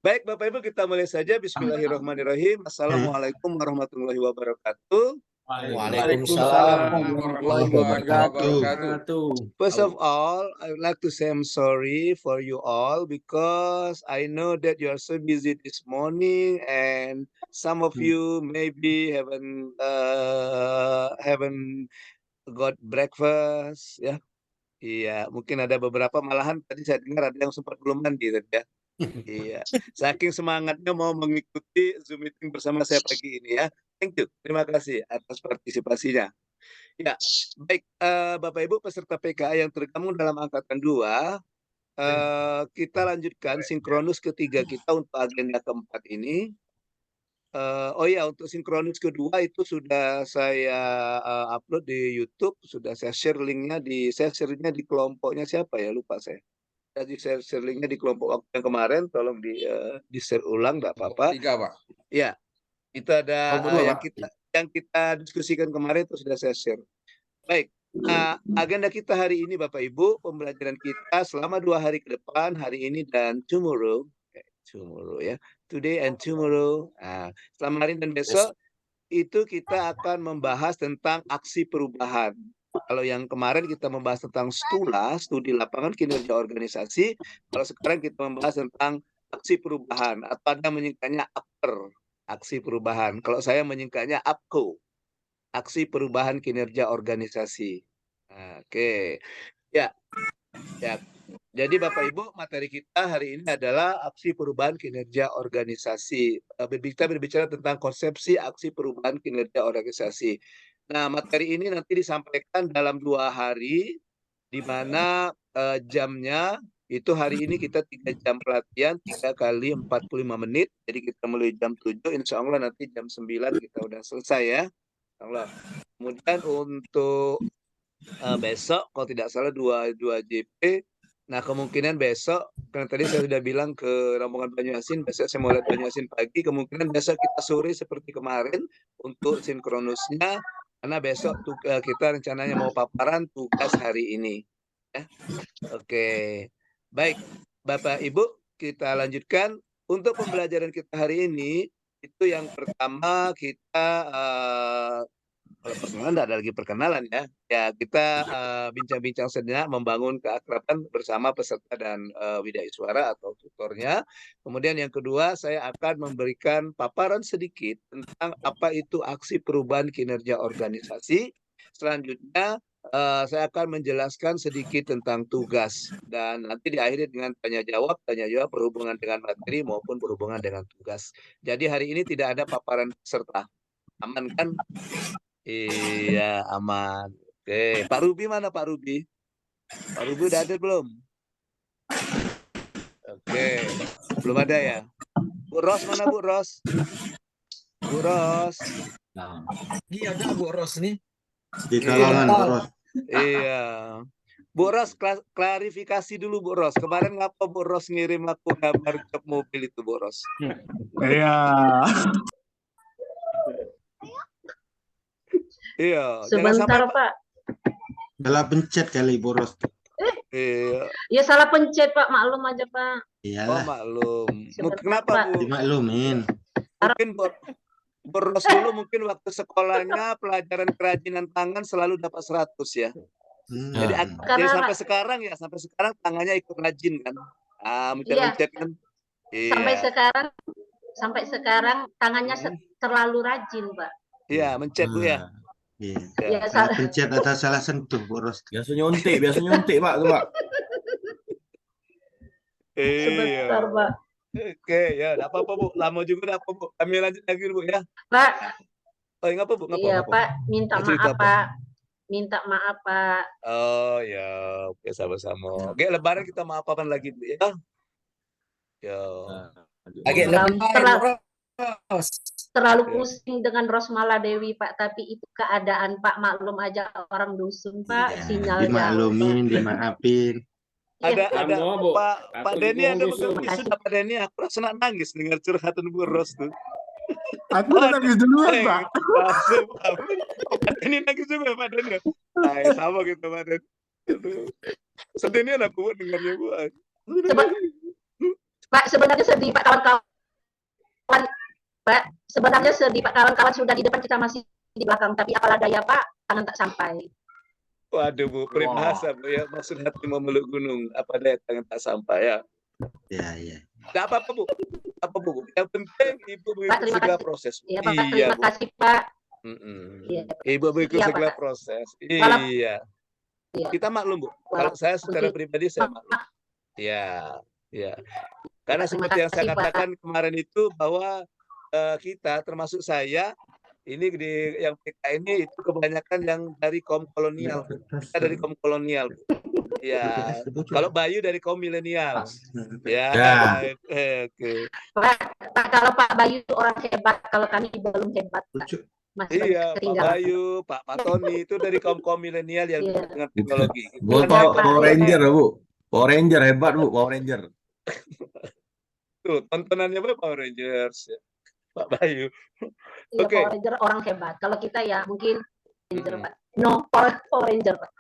Baik, Bapak Ibu, kita mulai saja. Bismillahirrahmanirrahim. Assalamualaikum warahmatullahi wabarakatuh. Waalaikumsalam warahmatullahi wabarakatuh. First of all, I would like to say I'm sorry for you all because I know that you are so busy this morning and some of you maybe haven't got breakfast ya. Iya, mungkin ada beberapa malahan tadi saya dengar ada yang sempat belum mandi tadi ya. Iya, saking semangatnya mau mengikuti Zoom meeting bersama saya pagi ini ya. Thank you, terima kasih atas partisipasinya. Ya, baik Bapak Ibu peserta PKA yang tergabung dalam angkatan 2, kita lanjutkan sinkronus ketiga kita untuk agenda keempat ini. Oh ya, untuk sinkronus kedua itu sudah saya upload di YouTube, sudah saya share linknya saya share-nya di kelompoknya siapa ya, lupa saya. Jadi share linknya di kelompok waktu yang kemarin, tolong di share ulang, nggak apa-apa. 3, Pak. Ya, itu ada Kelompok 2, yang kita diskusikan kemarin itu sudah saya share. Baik, agenda kita hari ini Bapak Ibu, pembelajaran kita selama 2 hari ke depan, hari ini dan tomorrow ya, today and tomorrow. Selama hari dan besok itu kita akan membahas tentang aksi perubahan. Kalau yang kemarin kita membahas tentang STULA, studi lapangan kinerja organisasi. Kalau sekarang kita membahas tentang aksi perubahan atau ada menyingkatnya APER, aksi perubahan. Kalau saya menyingkatnya APCO, aksi perubahan kinerja organisasi. Oke. Ya. Jadi Bapak Ibu, materi kita hari ini adalah aksi perubahan kinerja organisasi. Kita berbicara tentang konsepsi aksi perubahan kinerja organisasi. Nah, materi ini nanti disampaikan dalam 2 hari, di mana jamnya itu hari ini kita 3 jam pelatihan, 3 kali 45 menit. Jadi kita mulai jam 7, insya Allah nanti jam 9 kita udah selesai ya. Allah. Kemudian untuk besok, kalau tidak salah 2 JP. Nah, kemungkinan besok, karena tadi saya sudah bilang ke rombongan Banyuasin, besok saya mau lihat Banyuasin pagi, kemungkinan besok kita sore seperti kemarin untuk sinkronusnya, karena besok kita rencananya mau paparan tugas hari ini. Ya. Oke, baik Bapak Ibu, kita lanjutkan. Untuk pembelajaran kita hari ini, itu yang pertama kita kalau perkenalan tidak ada lagi perkenalan ya. Ya kita bincang-bincang sejenak, membangun keakraban bersama peserta dan widaiswara atau tutornya. Kemudian yang kedua, saya akan memberikan paparan sedikit tentang apa itu aksi perubahan kinerja organisasi. Selanjutnya saya akan menjelaskan sedikit tentang tugas dan nanti diakhiri dengan tanya jawab berhubungan dengan materi maupun berhubungan dengan tugas. Jadi hari ini tidak ada paparan peserta. Aman kan? Iya, aman. Oke, Pak Ruby mana Pak Ruby? Pak Ruby udah ada belum? Oke, belum ada ya. Bu Ros mana Bu Ros? Bu Ros. Nah, iya ada Bu Ros nih. Di kalangan Bu Ros. Iya. Bu Ros, klarifikasi dulu Bu Ros. Kemarin ngapa Bu Ros ngirim aku gambar jok mobil itu Bu Ros? Iya. Iya. Sebentar Pak. Salah pencet kali Bu Ros. Iya. Ya salah pencet Pak, maklum aja Pak. Iya. Oh maklum. Pak. Kenapa Bu? Dimaklumin. Mungkin Bu Ros dulu mungkin waktu sekolahnya pelajaran kerajinan tangan selalu dapat 100 ya. Jadi sampai sekarang tangannya ikut rajin kan. Mencet kan. Sampai sekarang tangannya terlalu rajin Pak. Iya, mencet Bu ya. Iya. Salah pencet atau salah sentuh Bu Ros. Biasa nyontek Pak tuh Pak. Sebentar Pak. Oke ya, enggak apa-apa Bu. Lama juga enggak apa-apa Bu. Kami lanjut lagi Bu ya. Pak. Oh, ngapa Bu? Iya Pak, minta maaf Pak. Minta maaf Pak. Oh ya, oke sama-sama. Oke, Lebaran kita maaf-maafan lagi Bu ya. Ya. Agak terlalu pusing dengan Rosmala Dewi Pak, tapi itu keadaan Pak, maklum aja orang dusun Pak, Iya, sinyalnya. Dimaklumin, dimaafin. Ada Pak Denny ada sudah Pak Denny, aku rasa nangis dengar curhatan Bu Ros tuh. Aku udah nangis duluan Pak. Pak Denny nangis juga Pak Denny. Sama gitu Pak Denny. Sedihnya aku dengarnya Bu. Pak, sebenarnya sedih Pak kawan-kawan. Pak, sebenarnya sedih Pak kawan-kawan, sudah di depan, kita masih di belakang, tapi apalah daya Pak, tangan tak sampai. Waduh Bu, peribahasa Bu ya, maksud hati memeluk gunung, apa daya tangan tak sampai ya. Ya. Nggak apa-apa Bu, apa Bu? Yang penting Ibu Pak, mengikuti terima segala kasih. proses. Iya Pak, Iya terima Bu. kasih Pak. Iya, Ibu mengikuti Iya, segala Pak. proses. Kalau- Iya. Iya. Kita maklum Bu. Kalau Walaupun saya secara mungkin- pribadi saya maklum. Iya, iya. Karena Pak, terima seperti yang saya kasih, Pak. katakan kemarin itu bahwa kita termasuk saya ini yang PK ini itu kebanyakan yang dari kaum kolonial. Kita dari kaum kolonial. Ya, kalau Bayu dari kaum milenial. Ya. Oke. Pak, kalau Pak Bayu itu orang hebat, kalau kami belum hebat, Pak. Masih Iya, Pak ketinggalan. Bayu, Pak Tony itu dari kaum milenial yang Iya. dengan teknologi. Gua Power Ranger, Bu. Power Ranger hebat, Bu. Power Ranger. Tuh, tontonannya apa Power Rangers ya. Pak Bayu. Iya, Oke. Power Ranger orang hebat. Kalau kita ya mungkin Ranger, Pak. No, Power Ranger, Pak.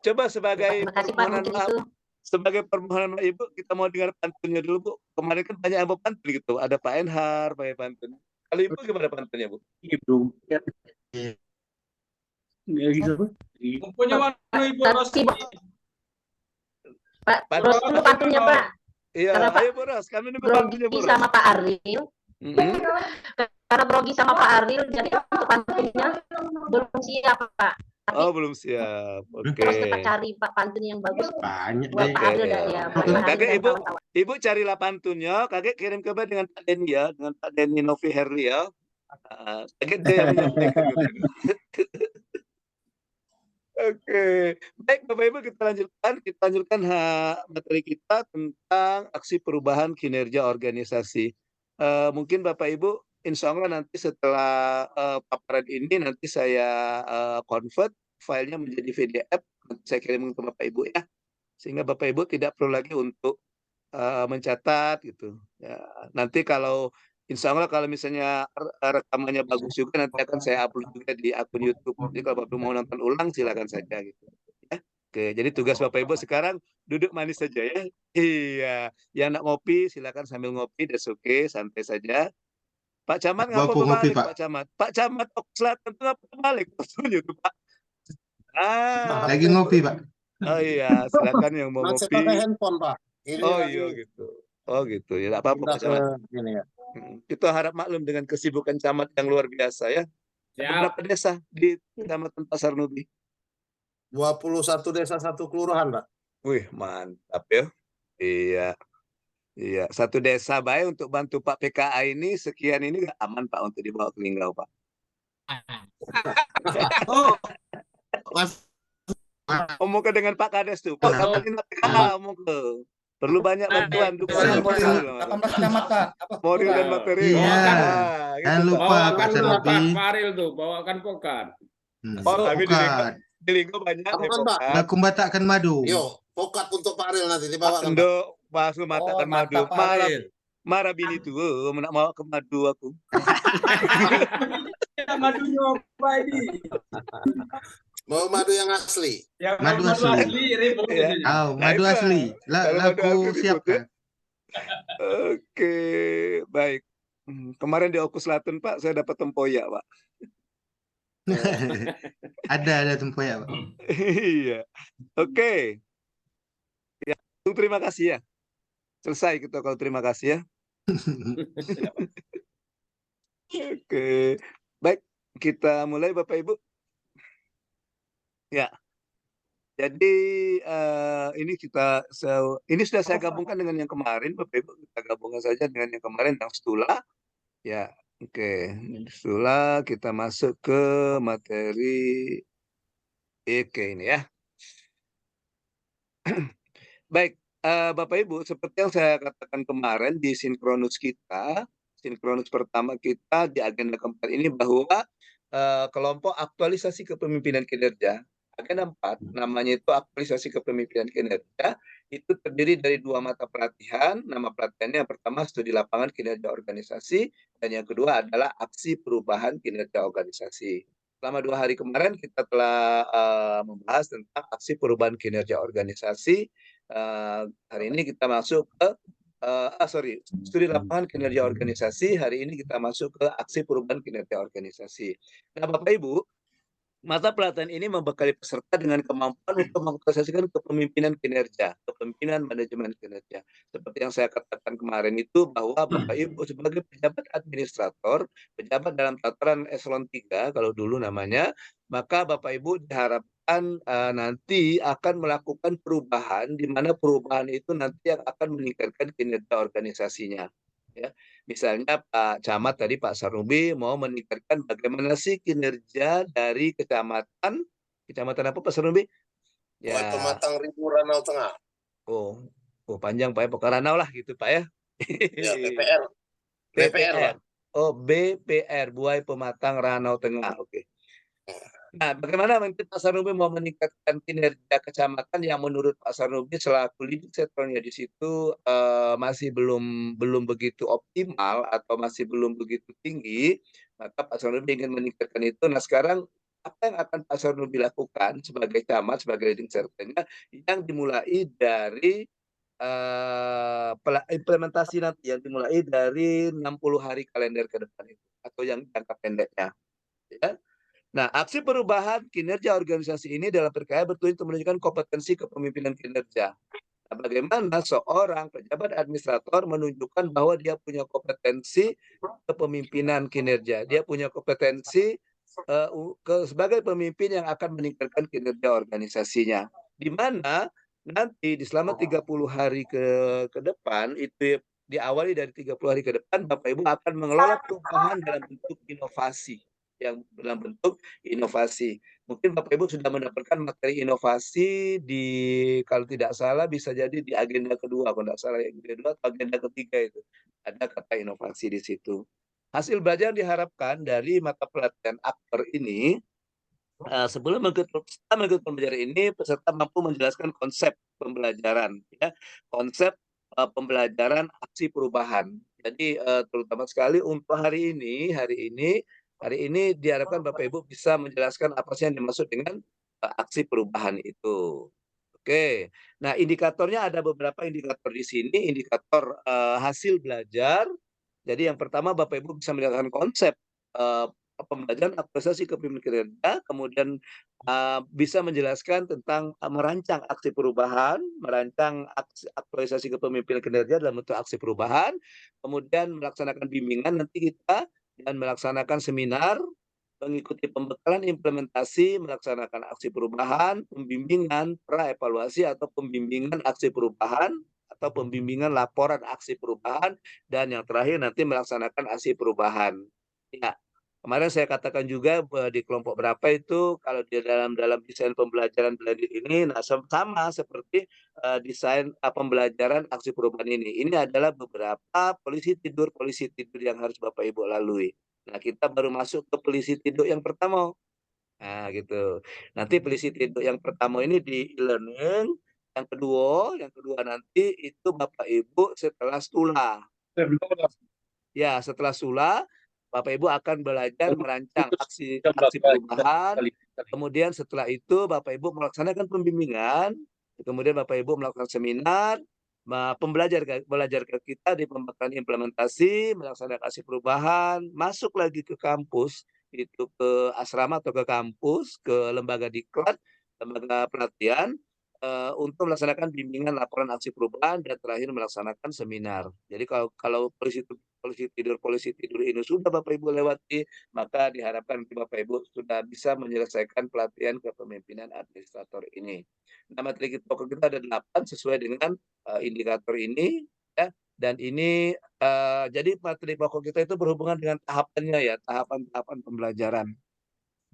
Coba sebagai Terima kasih, Pak, permohonan mungkin maaf, itu. sebagai permohonan maaf Ibu, kita mau dengar pantunnya dulu Bu. Kemarin kan banyak yang mau pantun gitu. Ada Pak Enhar, pakai pantun. Kalau Ibu gimana pantunnya Bu? Punya warna Ibu Ros. Pak, terus dulu pantunnya, Pak. Iya, Karena Pak ayo Bu Ros, kami nunggu pantunnya Bu Grogi Ros. sama Pak Aril. Karena grogi sama Pak Aril, jadi untuk pantunnya belum siap, Pak. Oh, belum siap. Oke. Terus kita cari Pak pantun yang bagus Banyak buat deh. Pak Aril dan ya. buat Pak Aril Kakek dan Ibu, kawan-kawan. Ibu carilah pantunnya, kakek kirim kabar dengan Pak Denny ya, dengan Pak Denny Novi Herli ya. Kakek dia yang menyampaikan gitu. Oke, baik Bapak Ibu, kita lanjutkan materi kita tentang aksi perubahan kinerja organisasi. Mungkin Bapak Ibu, insya Allah nanti setelah paparan ini nanti saya convert filenya menjadi PDF, nanti saya kirim ke Bapak Ibu ya, sehingga Bapak Ibu tidak perlu lagi untuk mencatat gitu. Ya, nanti kalau insya Allah kalau misalnya rekamannya bagus juga nanti akan saya upload juga di akun YouTube. Jadi kalau Bapak mau nonton ulang silakan saja gitu. Ya. Oke, jadi tugas Bapak Ibu sekarang duduk manis saja ya. Iya, yang nak ngopi silakan sambil ngopi, that's okay, santai saja. Pak Camat ngapa Bapak ngopi, berbalik Pak? Pak Camat? Pak Camat Oku Selatan itu ngapa berbalik? Maksudnya tuh Pak. Lagi ngopi, Pak. Oh iya, silakan yang mau Masih ngopi. pakai handphone, Pak. Ini Oh lagi iya gitu. Oh gitu. Ya enggak apa-apa Pak pindah Camat. ke ini ya. Kita harap maklum dengan kesibukan camat yang luar biasa ya. Ada berapa desa di Kecamatan Pasar Nubi? 21 desa, 1 kelurahan, Pak. Wih, mantap ya. Iya. Iya, satu desa baik untuk bantu Pak PKA ini sekian ini nggak aman Pak untuk dibawa ke Linggau Pak. Oh, Mas, Omong ke dengan Pak Kades tuh. Pak kabarin Pak PKA omong ke. Perlu banyak bantuan dukungan moral. 18 camat, Pak. Moral dan materi. Iya. Nah, Jangan gitu, Pak. lupa Pak Bawakan Sanobi. pokat, Faril tuh, bawakan pokat. Oh, kami di Linggau, Pokat. di Linggau banyak Apa ya kan, Pak? Pokat. Lakum batakkan madu. yo, pokat untuk Pak Aril nanti dibawakan, Pak. Endo masuk matakan madu. mantap, Faril. Marah bini tuh, nak mau ke madu aku. Madu nyoba ini. Mau madu yang asli. Yang Madu asli. ribut Iya. ini. Oh, Nah, madu itulah. asli. Kalau madu Laku asli siapkan. Oke, baik. Kemarin di Oku Selatan Pak, saya dapat tempoyak Pak. Ada tempoyak, Pak. Iya. Oke. Ya, terima kasih ya. Selesai kita kalau terima kasih ya. Oke. Baik, kita mulai Bapak Ibu. Ya. Jadi ini ini sudah saya gabungkan dengan yang kemarin Bapak Ibu, kita gabungkan saja dengan yang kemarin yang Stula. Ya, oke. Stula kita masuk ke materi ini ya. Baik, Bapak Ibu, seperti yang saya katakan kemarin di sinkronus pertama kita di agenda keempat ini bahwa kelompok aktualisasi kepemimpinan kinerja, agenda 4, namanya itu aktualisasi kepemimpinan kinerja, itu terdiri dari 2 mata pelatihan. Nama pelatihannya yang pertama studi lapangan kinerja organisasi, dan yang kedua adalah aksi perubahan kinerja organisasi. Selama 2 hari kemarin kita telah membahas tentang aksi perubahan kinerja organisasi. Hari ini kita masuk ke studi lapangan kinerja organisasi. Hari ini kita masuk ke aksi perubahan kinerja organisasi. Nah, Bapak Ibu, mata pelatihan ini membekali peserta dengan kemampuan untuk mengaktualisasikan kepemimpinan kinerja, kepemimpinan manajemen kinerja. Seperti yang saya katakan kemarin itu bahwa Bapak Ibu sebagai pejabat administrator, pejabat dalam tataran eselon 3 kalau dulu namanya, maka Bapak Ibu diharapkan nanti akan melakukan perubahan, di mana perubahan itu nanti yang akan meningkatkan kinerja organisasinya. Ya, misalnya Pak Camat tadi, Pak Sarnubi mau meningkatkan bagaimana sih kinerja dari kecamatan apa Pak Sarnubi? Buat Ya, Pematang Ribu Ranau Tengah. oh panjang Pak ya, pokoknya Ranau lah gitu Pak ya. Ya, BPR. BPR, Pak. Oh, BPR, Buai Pematang Ranau Tengah. Oke. Nah, bagaimana mungkin Pak Sarnubi mau meningkatkan kinerja kecamatan yang menurut Pak Sarnubi selaku leading sektornya di situ masih belum begitu optimal atau masih belum begitu tinggi, maka Pak Sarnubi ingin meningkatkan itu. Nah, sekarang apa yang akan Pak Sarnubi lakukan sebagai camat, sebagai leading sektornya yang dimulai dari implementasi nanti yang dimulai dari 60 hari kalender ke depan itu atau yang jangka pendeknya, ya. Nah, aksi perubahan kinerja organisasi ini dalam perkara bertujuan untuk menunjukkan kompetensi kepemimpinan kinerja. Nah, bagaimana seorang pejabat administrator menunjukkan bahwa dia punya kompetensi kepemimpinan kinerja, dia punya kompetensi sebagai pemimpin yang akan meningkatkan kinerja organisasinya. Di mana nanti di selama 30 hari ke depan itu diawali dari 30 hari ke depan Bapak Ibu akan mengelola perubahan dalam bentuk inovasi. Mungkin Bapak Ibu sudah mendapatkan materi inovasi di, kalau tidak salah bisa jadi di agenda kedua, kalau tidak salah agenda kedua atau agenda ketiga itu ada kata inovasi di situ. Hasil belajar diharapkan dari mata pelatihan aktor ini, sebelum mengikuti pembelajaran ini peserta mampu menjelaskan konsep pembelajaran, ya, konsep pembelajaran aksi perubahan. Jadi terutama sekali untuk hari ini diharapkan Bapak Ibu bisa menjelaskan apa sih yang dimaksud dengan aksi perubahan itu. Oke, nah indikatornya ada beberapa indikator di sini, indikator hasil belajar. Jadi yang pertama Bapak Ibu bisa menjelaskan konsep pembelajaran aktualisasi kepemimpinan kinerja, kemudian bisa menjelaskan tentang merancang aksi perubahan, merancang aktualisasi kepemimpinan kinerja dalam bentuk aksi perubahan, kemudian melaksanakan bimbingan nanti kita dan melaksanakan seminar, mengikuti pembekalan implementasi, melaksanakan aksi perubahan, pembimbingan pra-evaluasi atau pembimbingan aksi perubahan, atau pembimbingan laporan aksi perubahan, dan yang terakhir nanti melaksanakan aksi perubahan. Ya, kemarin saya katakan juga di kelompok berapa itu kalau di dalam desain pembelajaran blended ini, nah sama seperti desain pembelajaran aksi perubahan ini. Ini adalah beberapa polisi tidur yang harus Bapak Ibu lalui. Nah, kita baru masuk ke polisi tidur yang pertama. Nah, gitu. Nanti polisi tidur yang pertama ini di e-learning, yang kedua nanti itu Bapak Ibu setelah STULA. Ya, setelah STULA Bapak Ibu akan belajar merancang aksi perubahan. Kemudian setelah itu Bapak Ibu melaksanakan pembimbingan, kemudian Bapak Ibu melakukan seminar, belajar ke kita di pembekalan implementasi, melaksanakan aksi perubahan, masuk lagi ke kampus, itu ke asrama atau ke kampus, ke lembaga diklat, lembaga pelatihan, untuk melaksanakan bimbingan laporan aksi perubahan, dan terakhir melaksanakan seminar. Jadi kalau polisi tidur ini sudah Bapak Ibu lewati, maka diharapkan Bapak Ibu sudah bisa menyelesaikan pelatihan kepemimpinan administrator ini. Nah, materi pokok kita ada 8 sesuai dengan indikator ini, ya. Dan ini jadi materi pokok kita itu berhubungan dengan tahapannya, ya, tahapan-tahapan pembelajaran.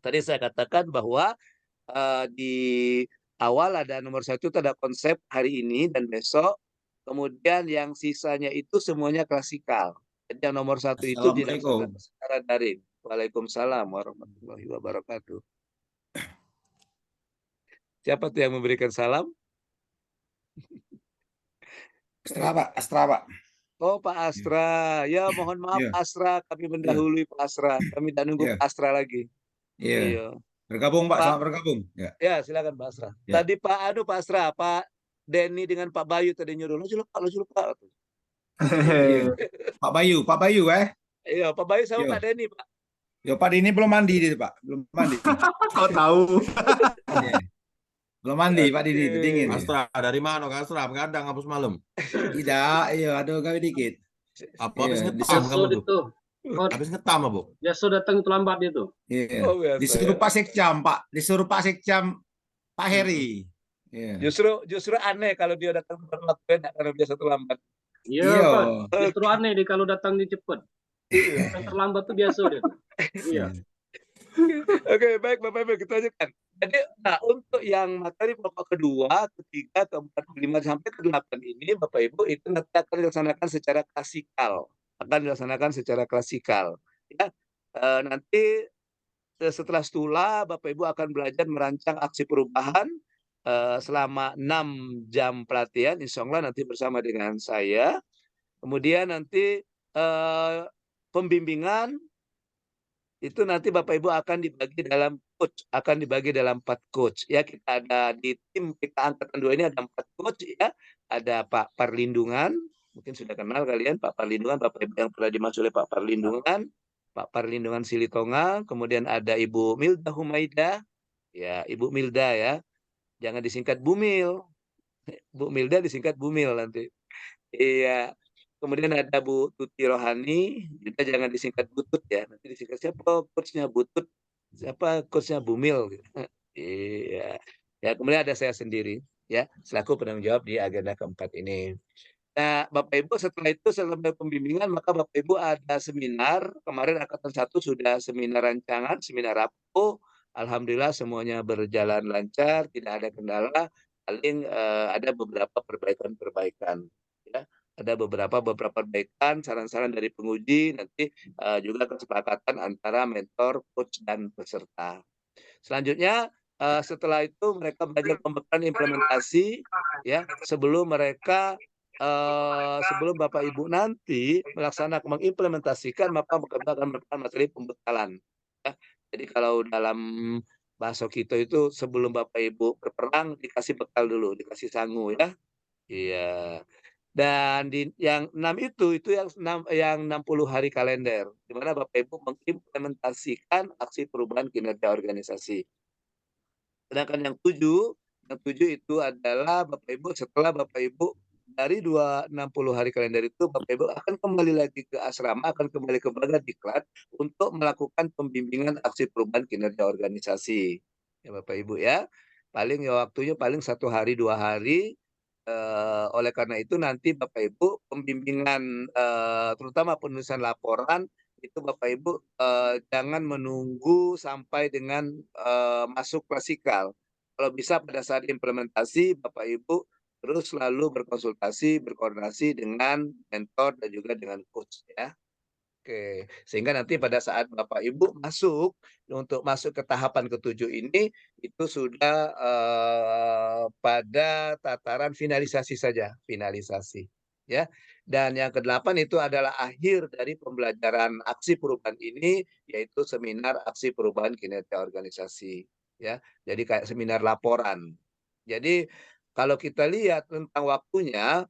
Tadi saya katakan bahwa di awal ada nomor 1 itu ada konsep hari ini dan besok, kemudian yang sisanya itu semuanya klasikal. Jadi yang nomor 1 itu dilaksanakan secara daring. Waalaikumsalam warahmatullahi wabarakatuh. Siapa tuh yang memberikan salam? Astra, Pak. Oh, Pak Astra. Ya, mohon maaf Pak Astra, kami mendahului Pak Astra. Kami tidak nunggu Pak Astra lagi. Iya. Bergabung Pak, Pak. selamat bergabung. Ya, silakan Pak Astra. Tadi Pak Astra, Pak Denny dengan Pak Bayu tadi nyuruh lu Pak. Pak Bayu Iya, Pak Bayu sama Iya. Pak Denny, Pak. Yo Pak ini belum mandi dia Pak, belum mandi. Kau tahu. Iya. Belum mandi Pak Didi itu dingin. Ya. Astra, dari mana Kak Astra? Begadang hapus malam. Tidak, iya ada gawe dikit. Apa habis Iya, ngetam kamu tuh? itu. Habis ngetam apa? Biasa datang terlambat dia tuh. Iya. Oh, biasa, Disuruh ya. Pak Sekjam, Pak. Disuruh Pak Sekjam Pak Heri. Iya. Justru aneh kalau dia datang tepat waktu karena biasa terlambat. Iya, Iya. Pak. Justru aneh dia kalau datang dia cepet. Iya. Yang terlambat tuh biasa dia tuh. Iya. Oke, baik Bapak Ibu, kita lanjutkan. Jadi, untuk yang materi pokok kedua, ketiga, keempat, kelima, sampai ke-8 ini, Bapak Ibu, itu nanti akan dilaksanakan secara klasikal. Ya, nanti setelah stula, Bapak Ibu akan belajar merancang aksi perubahan selama 6 jam pelatihan, insya Allah nanti bersama dengan saya. Kemudian nanti pembimbingan itu nanti Bapak Ibu akan dibagi dalam 4 coach ya. Kita ada di tim kita angkatan 2 ini ada 4 coach ya. Ada Pak Parlindungan, mungkin sudah kenal kalian Pak Parlindungan, Bapak Ibu yang pernah dimaksud oleh Pak Parlindungan Silitonga, kemudian ada Ibu Milda Humaida ya, Ibu Milda ya. Jangan disingkat Bumil. Bu Milda disingkat Bumil nanti. Iya. Kemudian ada Bu Tuti Rohani, kita jangan disingkat Butut ya. Nanti disingkat siapa coachnya Butut, siapa coachnya Bumil. Iya. Ya, kemudian ada saya sendiri ya, selaku penanggung jawab di agenda keempat ini. Nah, Bapak Ibu setelah itu selesai pembimbingan maka Bapak Ibu ada seminar. Kemarin angkatan 1 sudah seminar rancangan, seminar rapo. Alhamdulillah semuanya berjalan lancar, tidak ada kendala. Paling ada beberapa perbaikan ya. Ada beberapa perbaikan, saran-saran dari penguji, nanti juga kesepakatan antara mentor, coach, dan peserta. Selanjutnya, setelah itu mereka belajar pembekalan implementasi, ya, sebelum Bapak Ibu nanti melaksanakan mengimplementasikan, maka mereka akan melakukan materi pembekalan. Ya. Jadi kalau dalam bahasa kita itu sebelum Bapak Ibu berperang dikasih bekal dulu, dikasih sangu ya. Iya. Dan yang 6 itu yang 60 hari kalender, di mana Bapak Ibu mengimplementasikan aksi perubahan kinerja organisasi. Sedangkan yang 7 itu adalah Bapak Ibu setelah Bapak Ibu dari 60 hari kalender itu Bapak Ibu akan kembali lagi ke asrama, akan kembali ke Bagadiklat untuk melakukan pembimbingan aksi perubahan kinerja organisasi. Ya Bapak Ibu ya. Paling ya waktunya paling 1 hari 2 hari. Oleh karena itu nanti Bapak Ibu pembimbingan terutama penulisan laporan itu Bapak Ibu jangan menunggu sampai dengan masuk klasikal. Kalau bisa pada saat implementasi Bapak Ibu terus selalu berkonsultasi, berkoordinasi dengan mentor dan juga dengan coach ya. Oke, sehingga nanti pada saat Bapak Ibu masuk ke tahapan ke-7 ini itu sudah pada tataran finalisasi saja, ya. Dan yang ke-8 itu adalah akhir dari pembelajaran aksi perubahan ini, yaitu seminar aksi perubahan kinerja organisasi, ya. Jadi kayak seminar laporan. Jadi kalau kita lihat tentang waktunya,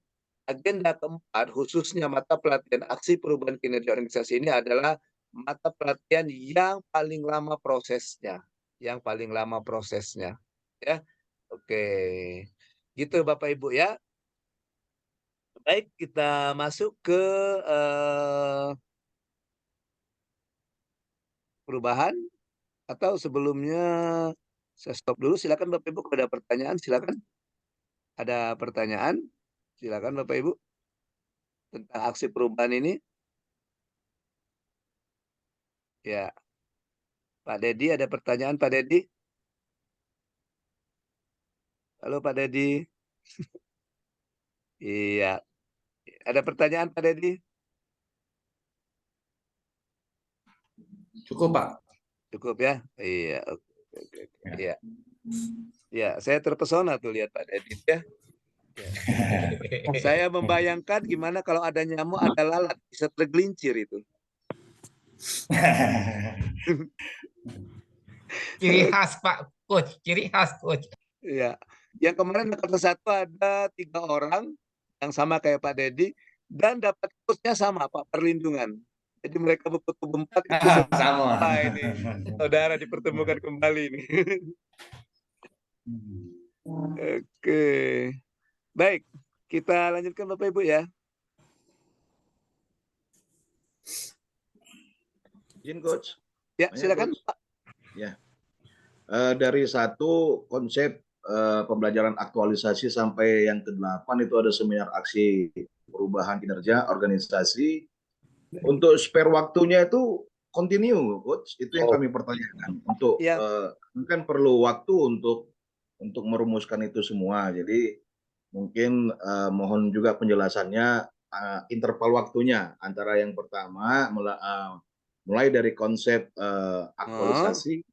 agenda keempat khususnya mata pelatihan aksi perubahan kinerja organisasi ini adalah mata pelatihan yang paling lama prosesnya, ya. Oke. Gitu Bapak Ibu ya. Baik, kita masuk ke perubahan atau sebelumnya saya stop dulu, silakan Bapak Ibu kalau ada pertanyaan silakan. Ada pertanyaan? Silakan Bapak Ibu tentang aksi perubahan ini. Ya. Pak Dedi, ada pertanyaan Pak Dedi? Halo Pak Dedi. Iya. Ada pertanyaan Pak Dedi? Cukup Pak. Cukup ya? Iya. Oke. Iya. Ya, saya terpesona tuh lihat Pak Dedi ya. Saya membayangkan gimana kalau ada nyamuk, ada lalat, bisa tergelincir itu. Ciri khas Pak Coach, ciri khas Coach. Iya. Yang kemarin Angkatan 1 ada 3 orang yang sama kayak Pak Dedi dan dapat coachnya sama Pak, perlindungan. Jadi mereka berempat itu Sama. ini saudara dipertemukan kembali ini. Oke. Baik, kita lanjutkan Bapak Ibu ya. Izin Coach. Ya, Banyak, silakan Coach. Pak. Dari satu konsep pembelajaran aktualisasi sampai yang ke-8 itu ada seminar aksi perubahan kinerja organisasi. Untuk spare waktunya itu continue, Coach. Itu yang kami pertanyakan. Untuk Ya. kan perlu waktu untuk merumuskan itu semua. Jadi mungkin mohon juga penjelasannya interval waktunya antara yang pertama mulai dari konsep aktualisasi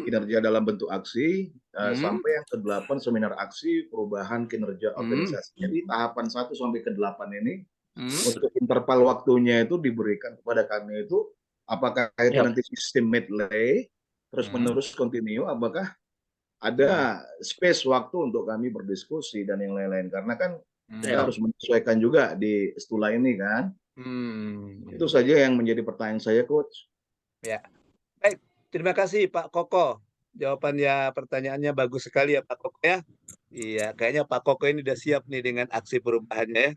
kinerja dalam bentuk aksi sampai yang ke-8 seminar aksi perubahan kinerja organisasi. Jadi tahapan 1 sampai ke-8 ini untuk interval waktunya itu diberikan kepada kami itu apakah itu nanti sistem medley terus menerus continue, apakah ada space waktu untuk kami berdiskusi dan yang lain-lain, karena kan kita harus menyesuaikan juga di Stula ini kan. Itu saja yang menjadi pertanyaan saya, Coach. Ya. Baik, terima kasih Pak Koko. Jawabannya, pertanyaannya bagus sekali ya Pak Koko ya. Iya, kayaknya Pak Koko ini udah siap nih dengan aksi perubahannya ya.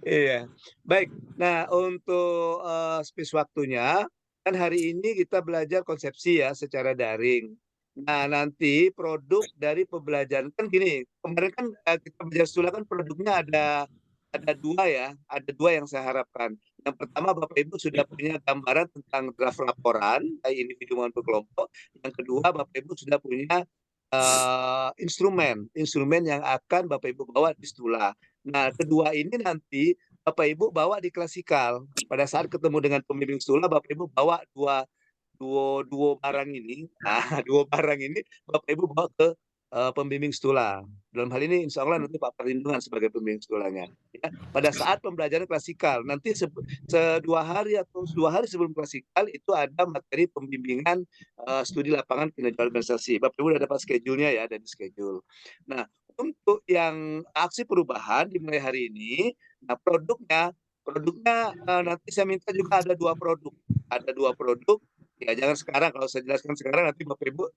Iya. Baik. Nah, untuk space waktunya kan hari ini kita belajar konsepsi ya secara daring. Nah, nanti produk dari pembelajaran kan gini, kemarin kan kita belajar Stula kan produknya ada 2 ya, ada 2 yang saya harapkan. Yang pertama Bapak Ibu sudah punya gambaran tentang draft laporan baik individu maupun kelompok. Yang kedua Bapak Ibu sudah punya instrumen yang akan Bapak Ibu bawa di Stula. Nah, kedua ini nanti Bapak Ibu bawa di klasikal. Pada saat ketemu dengan pembimbing Stula, Bapak Ibu bawa dua barang ini. Nah, 2 barang ini Bapak Ibu bawa ke pembimbing Stula. Dalam hal ini insya Allah nanti Pak Perlindungan sebagai pembimbing Stulanya. Ya, pada saat pembelajaran klasikal, nanti 2 hari atau 2 hari sebelum klasikal itu ada materi pembimbingan studi lapangan kinerja organisasi. Bapak Ibu sudah dapat schedule-nya ya, ada di schedule. Nah, untuk yang aksi perubahan dimulai hari ini, nah produknya nanti saya minta juga ada 2 produk. Ada 2 produk. Ya jangan sekarang, kalau saya jelaskan sekarang nanti Bapak Ibu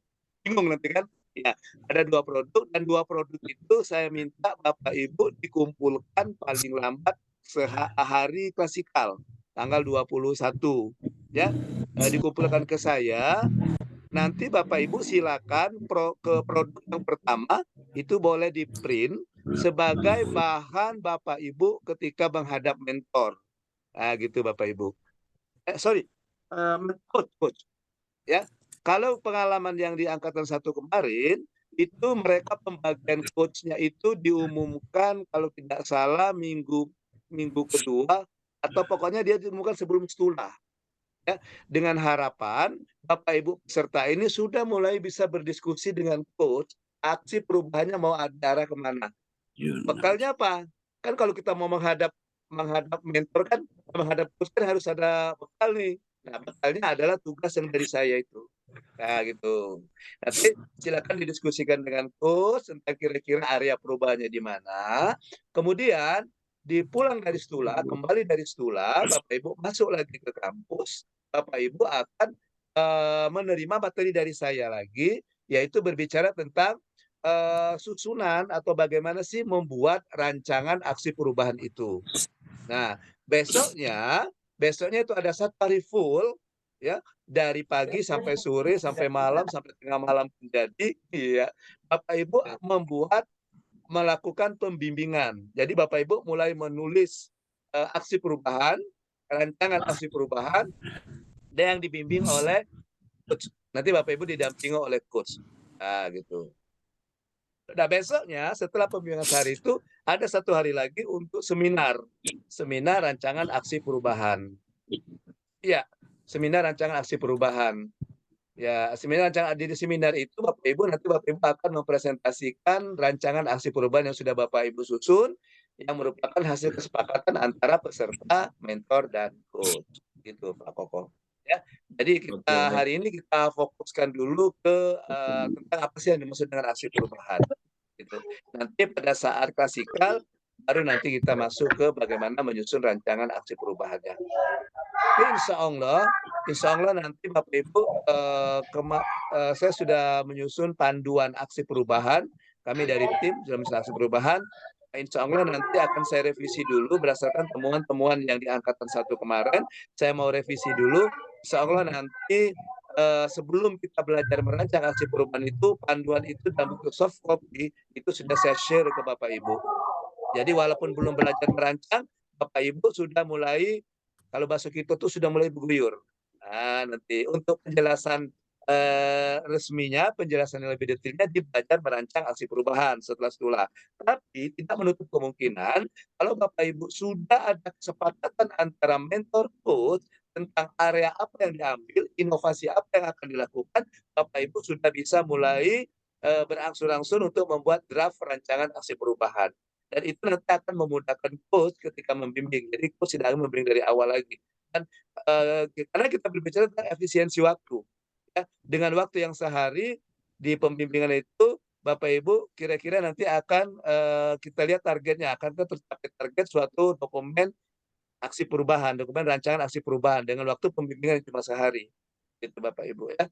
bingung nanti kan. Ya, ada 2 produk dan 2 produk itu saya minta Bapak Ibu dikumpulkan paling lambat sehari klasikal tanggal 21 ya. Dikumpulkan ke saya. Nanti Bapak Ibu silakan ke produk yang pertama itu boleh di-print sebagai bahan Bapak Ibu ketika menghadap mentor. Nah, gitu Bapak Ibu. Coach. Ya. Kalau pengalaman yang di Angkatan 1 kemarin, itu mereka pembagian coach-nya itu diumumkan kalau tidak salah minggu kedua atau pokoknya dia diumumkan sebelum Stula. Ya, dengan harapan Bapak Ibu peserta ini sudah mulai bisa berdiskusi dengan coach, aksi perubahannya mau arah kemana. Bekalnya apa? Kan kalau kita mau menghadap mentor kan, menghadap coach kan harus ada bekal nih. Nah, bekalnya adalah tugas yang dari saya itu. Nah, gitu. Nanti silakan didiskusikan dengan coach tentang kira-kira area perubahannya di mana. Kemudian dipulang dari Stula, kembali dari Stula, Bapak Ibu masuk lagi ke kampus. Bapak Ibu akan menerima materi dari saya lagi, yaitu berbicara tentang susunan atau bagaimana sih membuat rancangan aksi perubahan itu. Nah, besoknya itu ada 1 hari full ya, dari pagi sampai sore sampai malam sampai tengah malam menjadi ya. Bapak Ibu melakukan pembimbingan. Jadi Bapak Ibu mulai menulis aksi perubahan, rancangan aksi perubahan dan yang dibimbing oleh coach. Nanti Bapak Ibu didampingi oleh coach. Nah, gitu. Nah, besoknya setelah pembimbingan sehari itu ada 1 hari lagi untuk seminar rancangan aksi perubahan. Iya, seminar rancangan aksi perubahan. Ya, di seminar itu Bapak Ibu akan mempresentasikan rancangan aksi perubahan yang sudah Bapak Ibu susun yang merupakan hasil kesepakatan antara peserta, mentor dan coach. Gitu Pak Koko. Ya. Jadi kita Oke, baik. hari ini kita fokuskan dulu ke tentang apa sih yang dimaksud dengan aksi perubahan. Gitu. Nanti pada saat klasikal baru nanti kita masuk ke bagaimana menyusun rancangan aksi perubahannya. Tapi insya Allah nanti Bapak Ibu, saya sudah menyusun panduan aksi perubahan. Kami dari tim sudah menyusun aksi perubahan. Insya Allah nanti akan saya revisi dulu berdasarkan temuan-temuan yang di angkatan 1 kemarin. Saya mau revisi dulu. Insya Allah nanti sebelum kita belajar merancang aksi perubahan itu, panduan itu dalam bentuk soft copy itu sudah saya share ke Bapak Ibu. Jadi walaupun belum belajar merancang, Bapak Ibu sudah mulai, kalau bahasa kita tuh sudah mulai berguyur. Nah, nanti untuk penjelasan resminya, penjelasan yang lebih detailnya di belajar merancang aksi perubahan setelah stula. Tapi tidak menutup kemungkinan kalau Bapak Ibu sudah ada kesepakatan antara mentor coach tentang area apa yang diambil, inovasi apa yang akan dilakukan, Bapak Ibu sudah bisa mulai berangsur-angsur untuk membuat draft rancangan aksi perubahan. Dan itu nanti akan memudahkan coach ketika membimbing. Jadi coach tidak akan membimbing dari awal lagi. Dan karena kita berbicara tentang efisiensi waktu. Ya, dengan waktu yang sehari di pembimbingan itu, Bapak Ibu kira-kira nanti akan kita lihat targetnya, akankah tercapai target suatu dokumen aksi perubahan, dokumen rancangan aksi perubahan dengan waktu pembimbingan cuma sehari. Itu Bapak Ibu ya.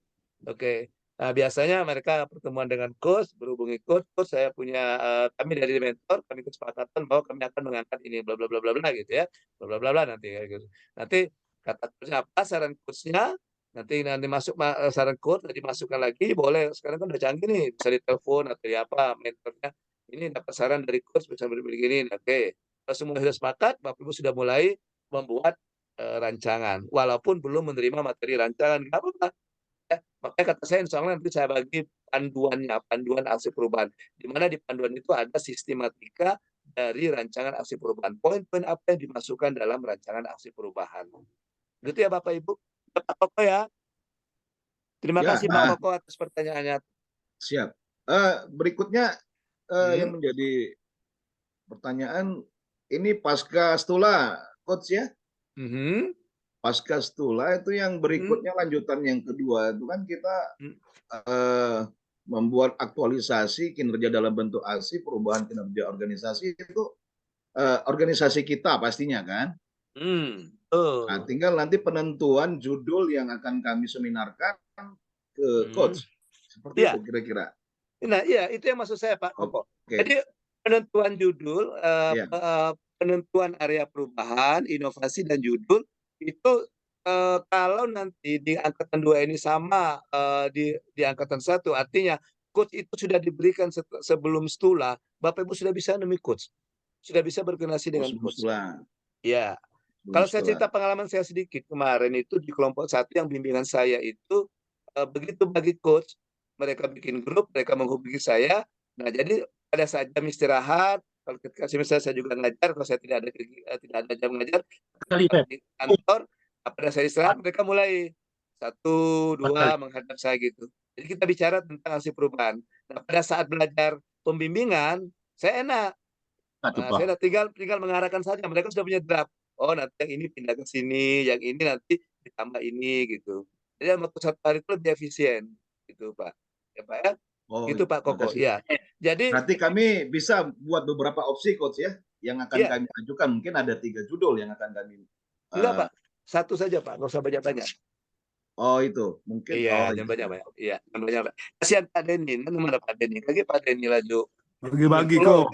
Oke. Nah, biasanya mereka pertemuan dengan coach, berhubungi coach, saya punya kami dari mentor, kami kesepakatan bahwa kami akan mengangkat ini bla bla bla bla bla gitu ya. Bla bla bla bla nanti kayak gitu. Nanti kata coachnya apa, saran coachnya, nanti masuk saran coach, dimasukkan lagi, boleh. Sekarang kan udah canggih nih, bisa ditelepon atau ya apa mentornya. Ini dapat saran dari coach bisa begini. Oke. Kalau semua sudah sepakat, Bapak Ibu sudah mulai membuat rancangan. Walaupun belum menerima materi rancangan, nggak apa-apa. Ya, makanya kata saya insya Allah nanti saya bagi panduannya, panduan aksi perubahan. Di mana di panduan itu ada sistematika dari rancangan aksi perubahan. Poin-poin apa yang dimasukkan dalam rancangan aksi perubahan. Gitu ya Bapak Ibu. Pak Koko ya. Terima Ya, kasih Pak Koko atas pertanyaannya. Siap. Berikutnya yang menjadi pertanyaan, ini pasca stula, Coach ya? Pasca stula itu yang berikutnya lanjutan yang kedua itu kan kita membuat aktualisasi kinerja dalam bentuk aksi perubahan kinerja organisasi itu organisasi kita pastinya kan. Nah, tinggal nanti penentuan judul yang akan kami seminarkan ke coach seperti itu kira-kira. Nah iya itu yang maksud saya Pak Koko. Jadi penentuan judul, penentuan area perubahan, inovasi dan judul itu kalau nanti di angkatan 2 ini sama di angkatan 1, artinya coach itu sudah diberikan sebelum stula, Bapak Ibu sudah bisa nemui coach, sudah bisa berkoordinasi dengan coach. Ya, kalau saya cerita pengalaman saya sedikit kemarin itu di kelompok 1 yang bimbingan saya itu begitu bagi coach, mereka bikin grup, mereka menghubungi saya. Nah jadi pada saat jam istirahat, kalau ketika misalnya saya juga ngajar, kalau saya tidak ada jam ngajar di kantor, pada saya istirahat mereka mulai 1, 2 menghadap saya gitu. Jadi kita bicara tentang aksi perubahan. Nah pada saat belajar pembimbingan saya enak. Saya tinggal mengarahkan saja. Mereka sudah punya draft. Oh nanti yang ini pindah ke sini, yang ini nanti ditambah ini gitu. Jadi waktu 1 hari itu lebih efisien gitu Pak. Ya Pak ya. Gitu Pak Koko. Ya. Jadi berarti kami bisa buat beberapa opsi coach ya yang akan kami ajukan. Mungkin ada 3 judul yang akan kami. Enggak Pak. 1 saja Pak. Nggak usah banyak-banyak. Oh itu mungkin. Iya, jangan banyak-banyak. Iya, jangan banyak-banyak. Kasihan Pak Denny, kan mana Pak Denny? Lagi Pak Denny laju. Bagi-bagi kok.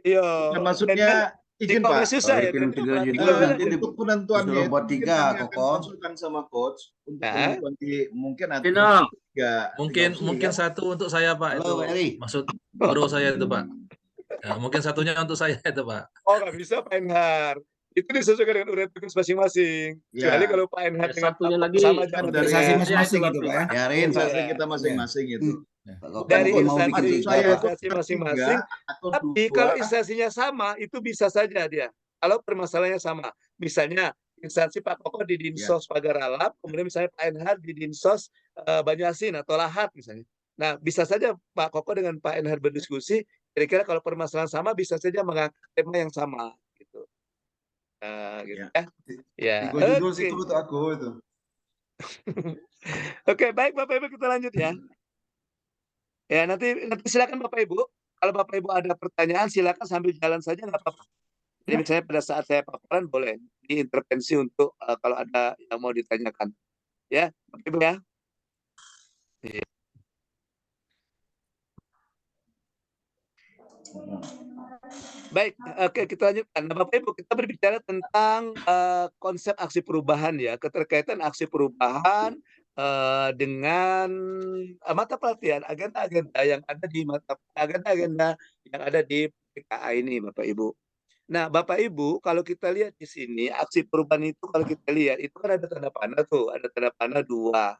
Iya. Maksudnya izin Pak. Susah ya. Untuk penentuannya itu kami akan konsulkan sama coach untuk penentuan mungkin nanti mungkin 1 untuk saya Pak. Itu maksud bro saya itu Pak. Ya, mungkin 1-nya untuk saya itu Pak. Oh nggak bisa Pak Enhar. Itu disesuaikan dengan urutan tugas masing-masing. Kecuali kalau Pak Enhar dengan satunya lagi sama jangan organisasi masing-masing gitu Pak ya. Biarin Pak. kita masing-masing itu. Dari mau bikin instansi masing-masing. Tapi kalau instansinya sama, itu bisa saja dia. Kalau permasalahannya sama. Misalnya instansi Pak Koko di Dinsos Pagaralap, kemudian misalnya Pak Enhar di Dinsos Banyasin atau Lahat misalnya. Nah, bisa saja Pak Koko dengan Pak Enhar berdiskusi, kira-kira kalau permasalahan sama bisa saja mengangkat tema yang sama gitu. Gitu ya. Judul sih menurut aku itu. Oke, baik Bapak Ibu kita lanjut ya. Ya, nanti silakan Bapak Ibu. Kalau Bapak Ibu ada pertanyaan silakan sambil jalan saja nggak apa-apa. Jadi misalnya pada saat saya paparan boleh diintervensi untuk kalau ada yang mau ditanyakan. Ya, Bapak Ibu ya. Iya. Baik, oke kita lanjutkan. Nah, Bapak Ibu kita berbicara tentang konsep aksi perubahan ya, keterkaitan aksi perubahan dengan mata pelatihan, agenda-agenda yang ada di agenda-agenda yang ada di PKA ini, Bapak Ibu. Nah, Bapak Ibu, kalau kita lihat di sini aksi perubahan itu kalau kita lihat itu kan ada tanda panah tuh, ada tanda panah 2.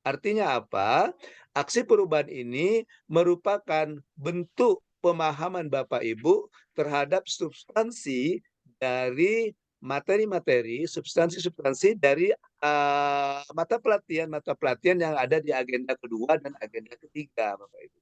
Artinya apa? Aksi perubahan ini merupakan bentuk pemahaman Bapak Ibu terhadap substansi dari materi-materi, substansi-substansi dari mata pelatihan yang ada di agenda kedua dan agenda ketiga, Bapak Ibu.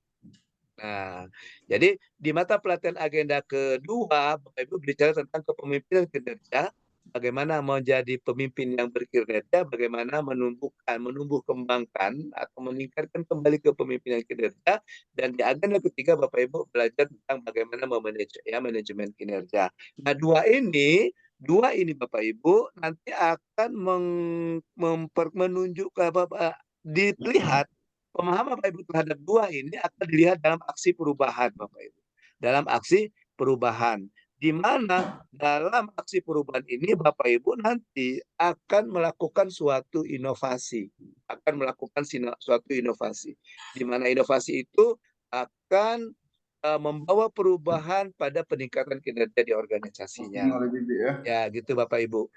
Nah, jadi di mata pelatihan agenda kedua, Bapak Ibu berbicara tentang kepemimpinan kinerja, bagaimana menjadi pemimpin yang berkinerja, bagaimana menumbuh kembangkan atau meningkatkan kembali kepemimpinan kinerja, dan di agenda ketiga Bapak Ibu belajar tentang bagaimana manajemen kinerja. Nah, dua ini Bapak Ibu nanti akan menunjukkan dilihat pemahaman Bapak Ibu terhadap dua ini akan dilihat dalam aksi perubahan Bapak Ibu. Dalam aksi perubahan. Di mana dalam aksi perubahan ini Bapak Ibu nanti akan melakukan suatu inovasi. Akan melakukan suatu inovasi. Di mana inovasi itu akan membawa perubahan pada peningkatan kinerja di organisasinya. Ya gitu Bapak Ibu.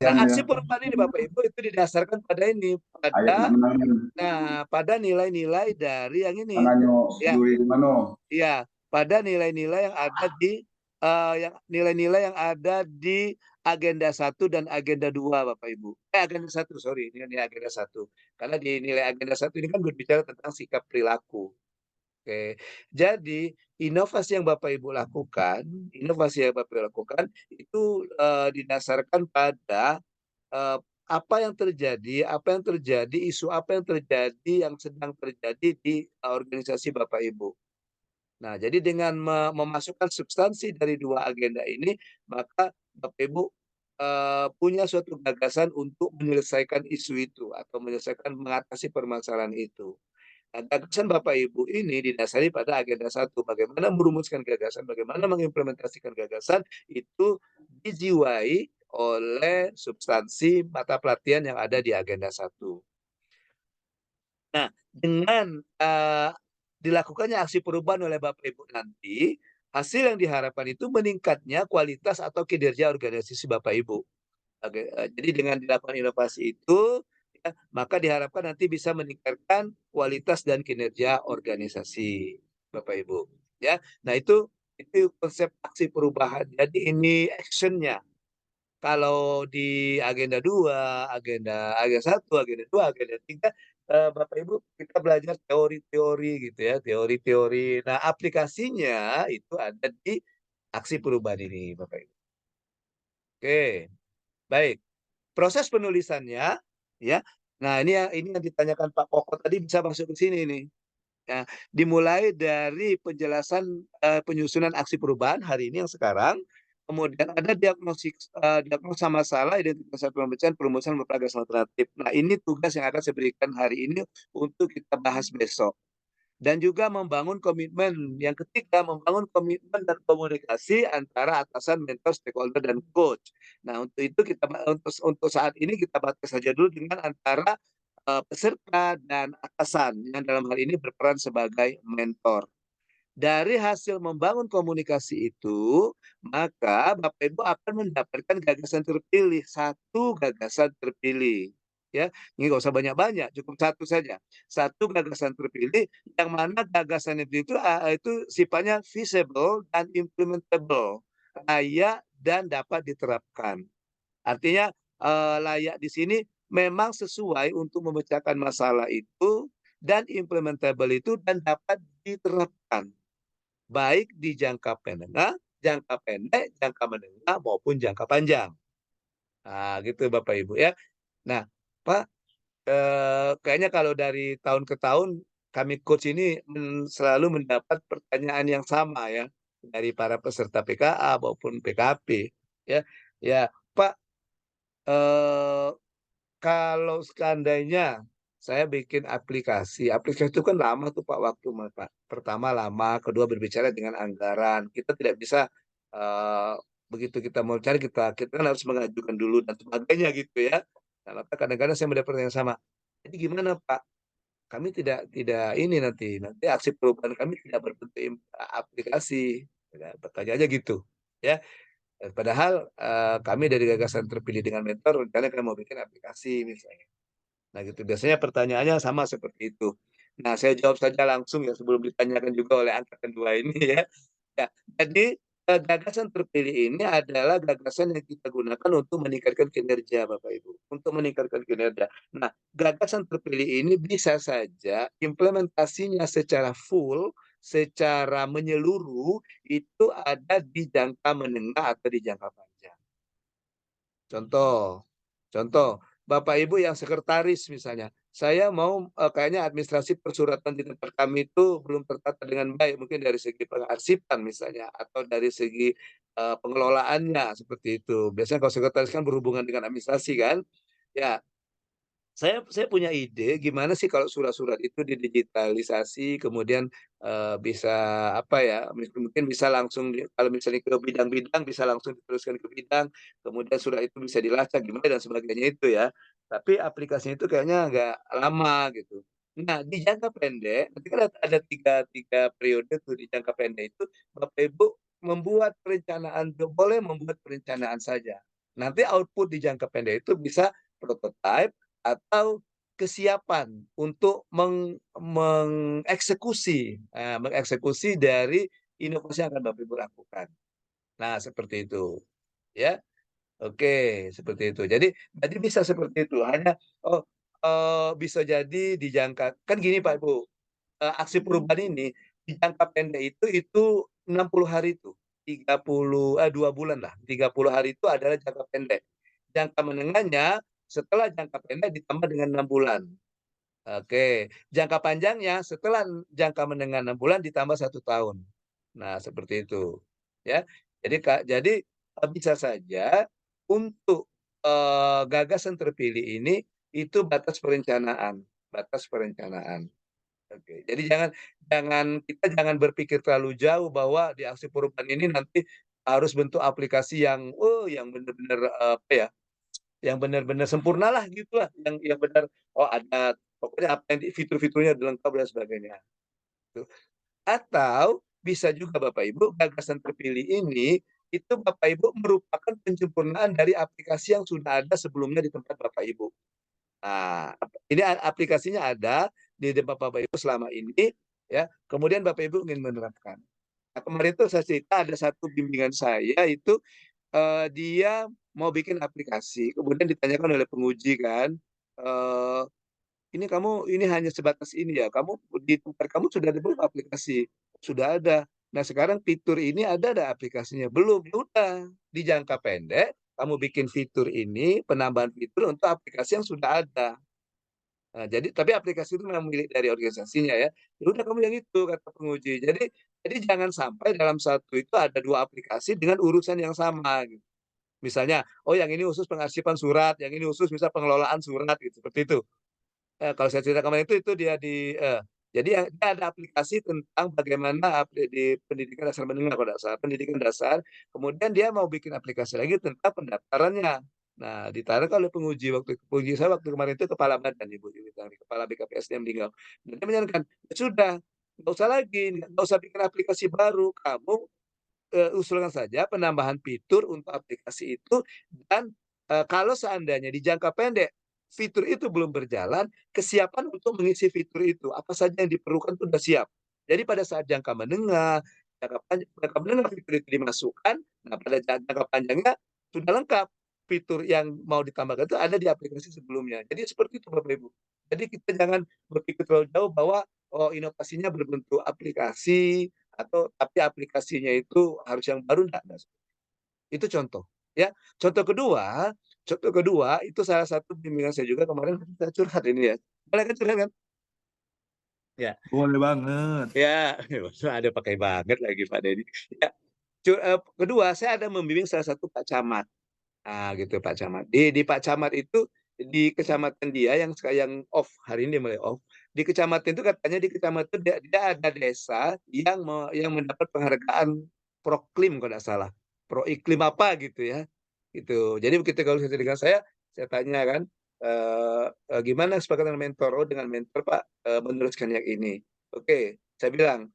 Nah, aksi perubahan ini Bapak Ibu itu didasarkan pada ini, pada nilai-nilai dari yang ini. Ya, pada nilai-nilai yang ada di nilai-nilai yang ada di agenda 1 dan agenda 2 Bapak Ibu. Agenda 1, sorry, ini agenda 1. Karena di nilai agenda 1 ini kan berbicara tentang sikap perilaku. Oke. Jadi inovasi yang Bapak Ibu lakukan, itu didasarkan pada apa yang terjadi, isu apa yang terjadi, yang sedang terjadi di organisasi Bapak Ibu. Nah, jadi dengan memasukkan substansi dari dua agenda ini, maka Bapak Ibu punya suatu gagasan untuk menyelesaikan isu itu atau mengatasi permasalahan itu. Nah, gagasan Bapak Ibu ini didasari pada agenda 1. Bagaimana merumuskan gagasan, bagaimana mengimplementasikan gagasan itu dijiwai oleh substansi mata pelatihan yang ada di agenda 1. Nah, dengan dilakukannya aksi perubahan oleh Bapak Ibu nanti, hasil yang diharapkan itu meningkatnya kualitas atau kinerja organisasi Bapak Ibu. Jadi dengan dilakukan inovasi itu, ya, maka diharapkan nanti bisa meningkatkan kualitas dan kinerja organisasi Bapak Ibu. Ya, nah itu konsep aksi perubahan. Jadi ini actionnya. Kalau di agenda 2, agenda 1, agenda 2, agenda 3, Bapak Ibu kita belajar teori-teori gitu ya, teori-teori. Nah, aplikasinya itu ada di aksi perubahan ini, Bapak Ibu. Oke, baik. Proses penulisannya, ya. Nah, ini yang ditanyakan Pak Koko tadi bisa masuk ke sini nih. Ya, dimulai dari penjelasan penyusunan aksi perubahan hari ini yang sekarang, kemudian ada diagnosa masalah, identifikasi pemecahan, perumusan beberapa gagasan alternatif. Nah, ini tugas yang akan saya berikan hari ini untuk kita bahas besok. Dan juga membangun komitmen. Yang ketiga, membangun komitmen dan komunikasi antara atasan, mentor, stakeholder, dan coach. Nah, untuk itu untuk saat ini kita batas saja dulu dengan antara peserta dan atasan yang dalam hal ini berperan sebagai mentor. Dari hasil membangun komunikasi itu, maka Bapak Ibu akan mendapatkan gagasan terpilih, satu gagasan terpilih. Ya, ini nggak usah banyak-banyak, cukup satu saja. Satu gagasan terpilih, yang mana gagasan itu sifatnya feasible dan implementable, layak dan dapat diterapkan. Artinya layak di sini memang sesuai untuk memecahkan masalah itu dan implementable itu dan dapat diterapkan baik di jangka pendek, jangka menengah maupun jangka panjang. Nah, gitu Bapak Ibu ya. Nah, Pak, kayaknya kalau dari tahun ke tahun kami coach ini selalu mendapat pertanyaan yang sama ya dari para peserta PKA maupun PKP ya. Ya, Pak, eh, kalau seandainya saya bikin aplikasi itu kan lama tuh Pak waktu Pak. Pertama lama, kedua berbicara dengan anggaran. Kita tidak bisa eh, begitu kita mau cari kita kan harus mengajukan dulu dan sebagainya gitu ya. Nah, maka kadang-kadang saya mendapat pertanyaan yang sama. Jadi gimana Pak? Kami tidak ini nanti aksi perubahan kami tidak berbentuk aplikasi. Ya, pertanyaannya gitu. Ya, padahal kami dari gagasan terpilih dengan mentor rencana kami mau bikin aplikasi misalnya. Nah gitu biasanya pertanyaannya sama seperti itu. Nah saya jawab saja langsung ya sebelum ditanyakan juga oleh angkatan dua ini ya. Ya, jadi gagasan terpilih ini adalah gagasan yang kita gunakan untuk meningkatkan kinerja Bapak Ibu, untuk meningkatkan kinerja. Nah, gagasan terpilih ini bisa saja implementasinya secara full, secara menyeluruh itu ada di jangka menengah atau di jangka panjang. Contoh, Bapak Ibu yang sekretaris misalnya, saya mau kayaknya administrasi persuratan di tempat kami itu belum tertata dengan baik, mungkin dari segi pengarsipan misalnya, atau dari segi pengelolaannya seperti itu. Biasanya kalau sekretaris kan berhubungan dengan administrasi kan, ya saya punya ide gimana sih kalau surat-surat itu didigitalisasi kemudian bisa apa ya mungkin bisa langsung kalau misalnya ke bidang-bidang bisa langsung diteruskan ke bidang kemudian surat itu bisa dilacak gimana dan sebagainya itu ya tapi aplikasinya itu kayaknya agak lama gitu. Nah di jangka pendek nanti kan ada tiga periode tuh di jangka pendek itu Bapak Ibu membuat perencanaan boleh membuat perencanaan saja nanti output di jangka pendek itu bisa prototype atau kesiapan untuk mengeksekusi dari inovasi yang akan Bapak Ibu lakukan. Nah, seperti itu. Ya. Oke, seperti itu. Jadi bisa seperti itu. Hanya bisa jadi dijangka. Kan gini Pak Ibu, aksi perubahan ini di jangka pendek itu 60 hari itu. 2 bulan lah. 30 hari itu adalah jangka pendek. Jangka menengahnya setelah jangka pendek ditambah dengan 6 bulan. Oke, jangka panjangnya setelah jangka menengah 6 bulan ditambah 1 tahun. Nah, seperti itu. Ya, jadi bisa saja untuk gagasan terpilih ini itu batas perencanaan. Oke, jadi jangan berpikir terlalu jauh bahwa di aksi perubahan ini nanti harus bentuk aplikasi yang benar-benar apa ya, yang benar-benar sempurna lah gitu lah, yang benar ada pokoknya apa yang fitur-fiturnya lengkap dan sebagainya. Tuh. Atau bisa juga Bapak Ibu gagasan terpilih ini itu Bapak Ibu merupakan penyempurnaan dari aplikasi yang sudah ada sebelumnya di tempat Bapak Ibu. Nah, ini aplikasinya ada di tempat Bapak Ibu selama ini, ya. Kemudian Bapak Ibu ingin menerapkan. Nah, kemarin itu saya cerita ada satu bimbingan saya itu dia mau bikin aplikasi, kemudian ditanyakan oleh penguji kan, eh, ini hanya sebatas ini ya, kamu di tempat kamu sudah ada belum aplikasi? Sudah ada. Nah sekarang fitur ini ada aplikasinya belum? Ya udah di jangka pendek kamu bikin fitur ini penambahan fitur untuk aplikasi yang sudah ada. Nah, jadi tapi aplikasi itu memang milik dari organisasinya ya. Ya udah kamu yang itu kata penguji. Jadi jangan sampai dalam satu itu ada 2 aplikasi dengan urusan yang sama gitu. Misalnya, oh yang ini khusus pengarsipan surat, yang ini khusus misal pengelolaan surat gitu, seperti itu. Kalau saya cerita kemarin itu dia jadi dia ada aplikasi tentang bagaimana di pendidikan dasar menengah kalau tidak salah, pendidikan dasar. Kemudian dia mau bikin aplikasi lagi tentang pendaftarannya. Nah, ditaruh oleh penguji saya waktu kemarin itu kepala badan Ibu, kepala BKPSDM meninggal. Dan dia menyarankan, ya sudah, nggak usah lagi, nggak usah bikin aplikasi baru. Kamu usulkan saja penambahan fitur untuk aplikasi itu dan kalau seandainya di jangka pendek fitur itu belum berjalan, kesiapan untuk mengisi fitur itu apa saja yang diperlukan itu sudah siap. Jadi pada saat jangka menengah fitur itu dimasukkan, nah pada jangka panjangnya sudah lengkap fitur yang mau ditambahkan itu ada di aplikasi sebelumnya. Jadi seperti itu Bapak Ibu. Jadi kita jangan berpikir terlalu jauh bahwa inovasinya berbentuk aplikasi atau tapi aplikasinya itu harus yang baru enggak. Itu contoh ya. Contoh kedua, Contoh kedua, itu salah satu bimbingan saya juga kemarin kita curhat ini ya. Boleh kan curhat kan? Ya, Boleh banget. ya, ada pakai banget lagi Pak Deddy. Ya, kedua, saya ada membimbing salah satu Pak Camat. Ah, gitu Pak Camat. Di Pak Camat itu di kecamatan dia yang off hari ini dia mulai off. Di kecamatan itu katanya di kecamatan itu dia ada desa yang mendapat penghargaan Proklim kalau tidak salah. Pro iklim apa gitu ya. Gitu. Jadi begitu kalau saya dengan saya tanya kan gimana kesepakatan mentor? Oh, dengan mentor Pak meneruskan yang ini. Oke, saya bilang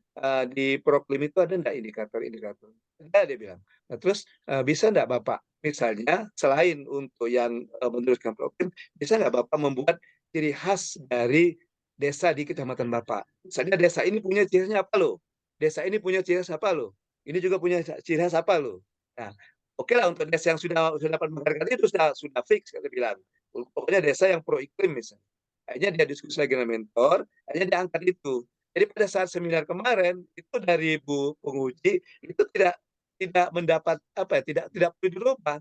di Proklim itu ada enggak indikator-indikator? Ada dia bilang. Nah, terus bisa enggak Bapak misalnya selain untuk yang meneruskan program, bisa nggak Bapak membuat ciri khas dari desa di kecamatan Bapak? Misalnya desa ini punya ciri khasnya apa loh? Desa ini punya ciri khas apa loh? Ini juga punya ciri khas apa loh? Nah, oke lah untuk desa yang sudah dapat menghargai itu sudah fix kata bilang. Pokoknya desa yang pro iklim misalnya. Akhirnya dia diskusi lagi dengan mentor, akhirnya dia angkat itu. Jadi pada saat seminar kemarin itu dari Bu penguji itu tidak mendapat apa ya, tidak perlu dirubah.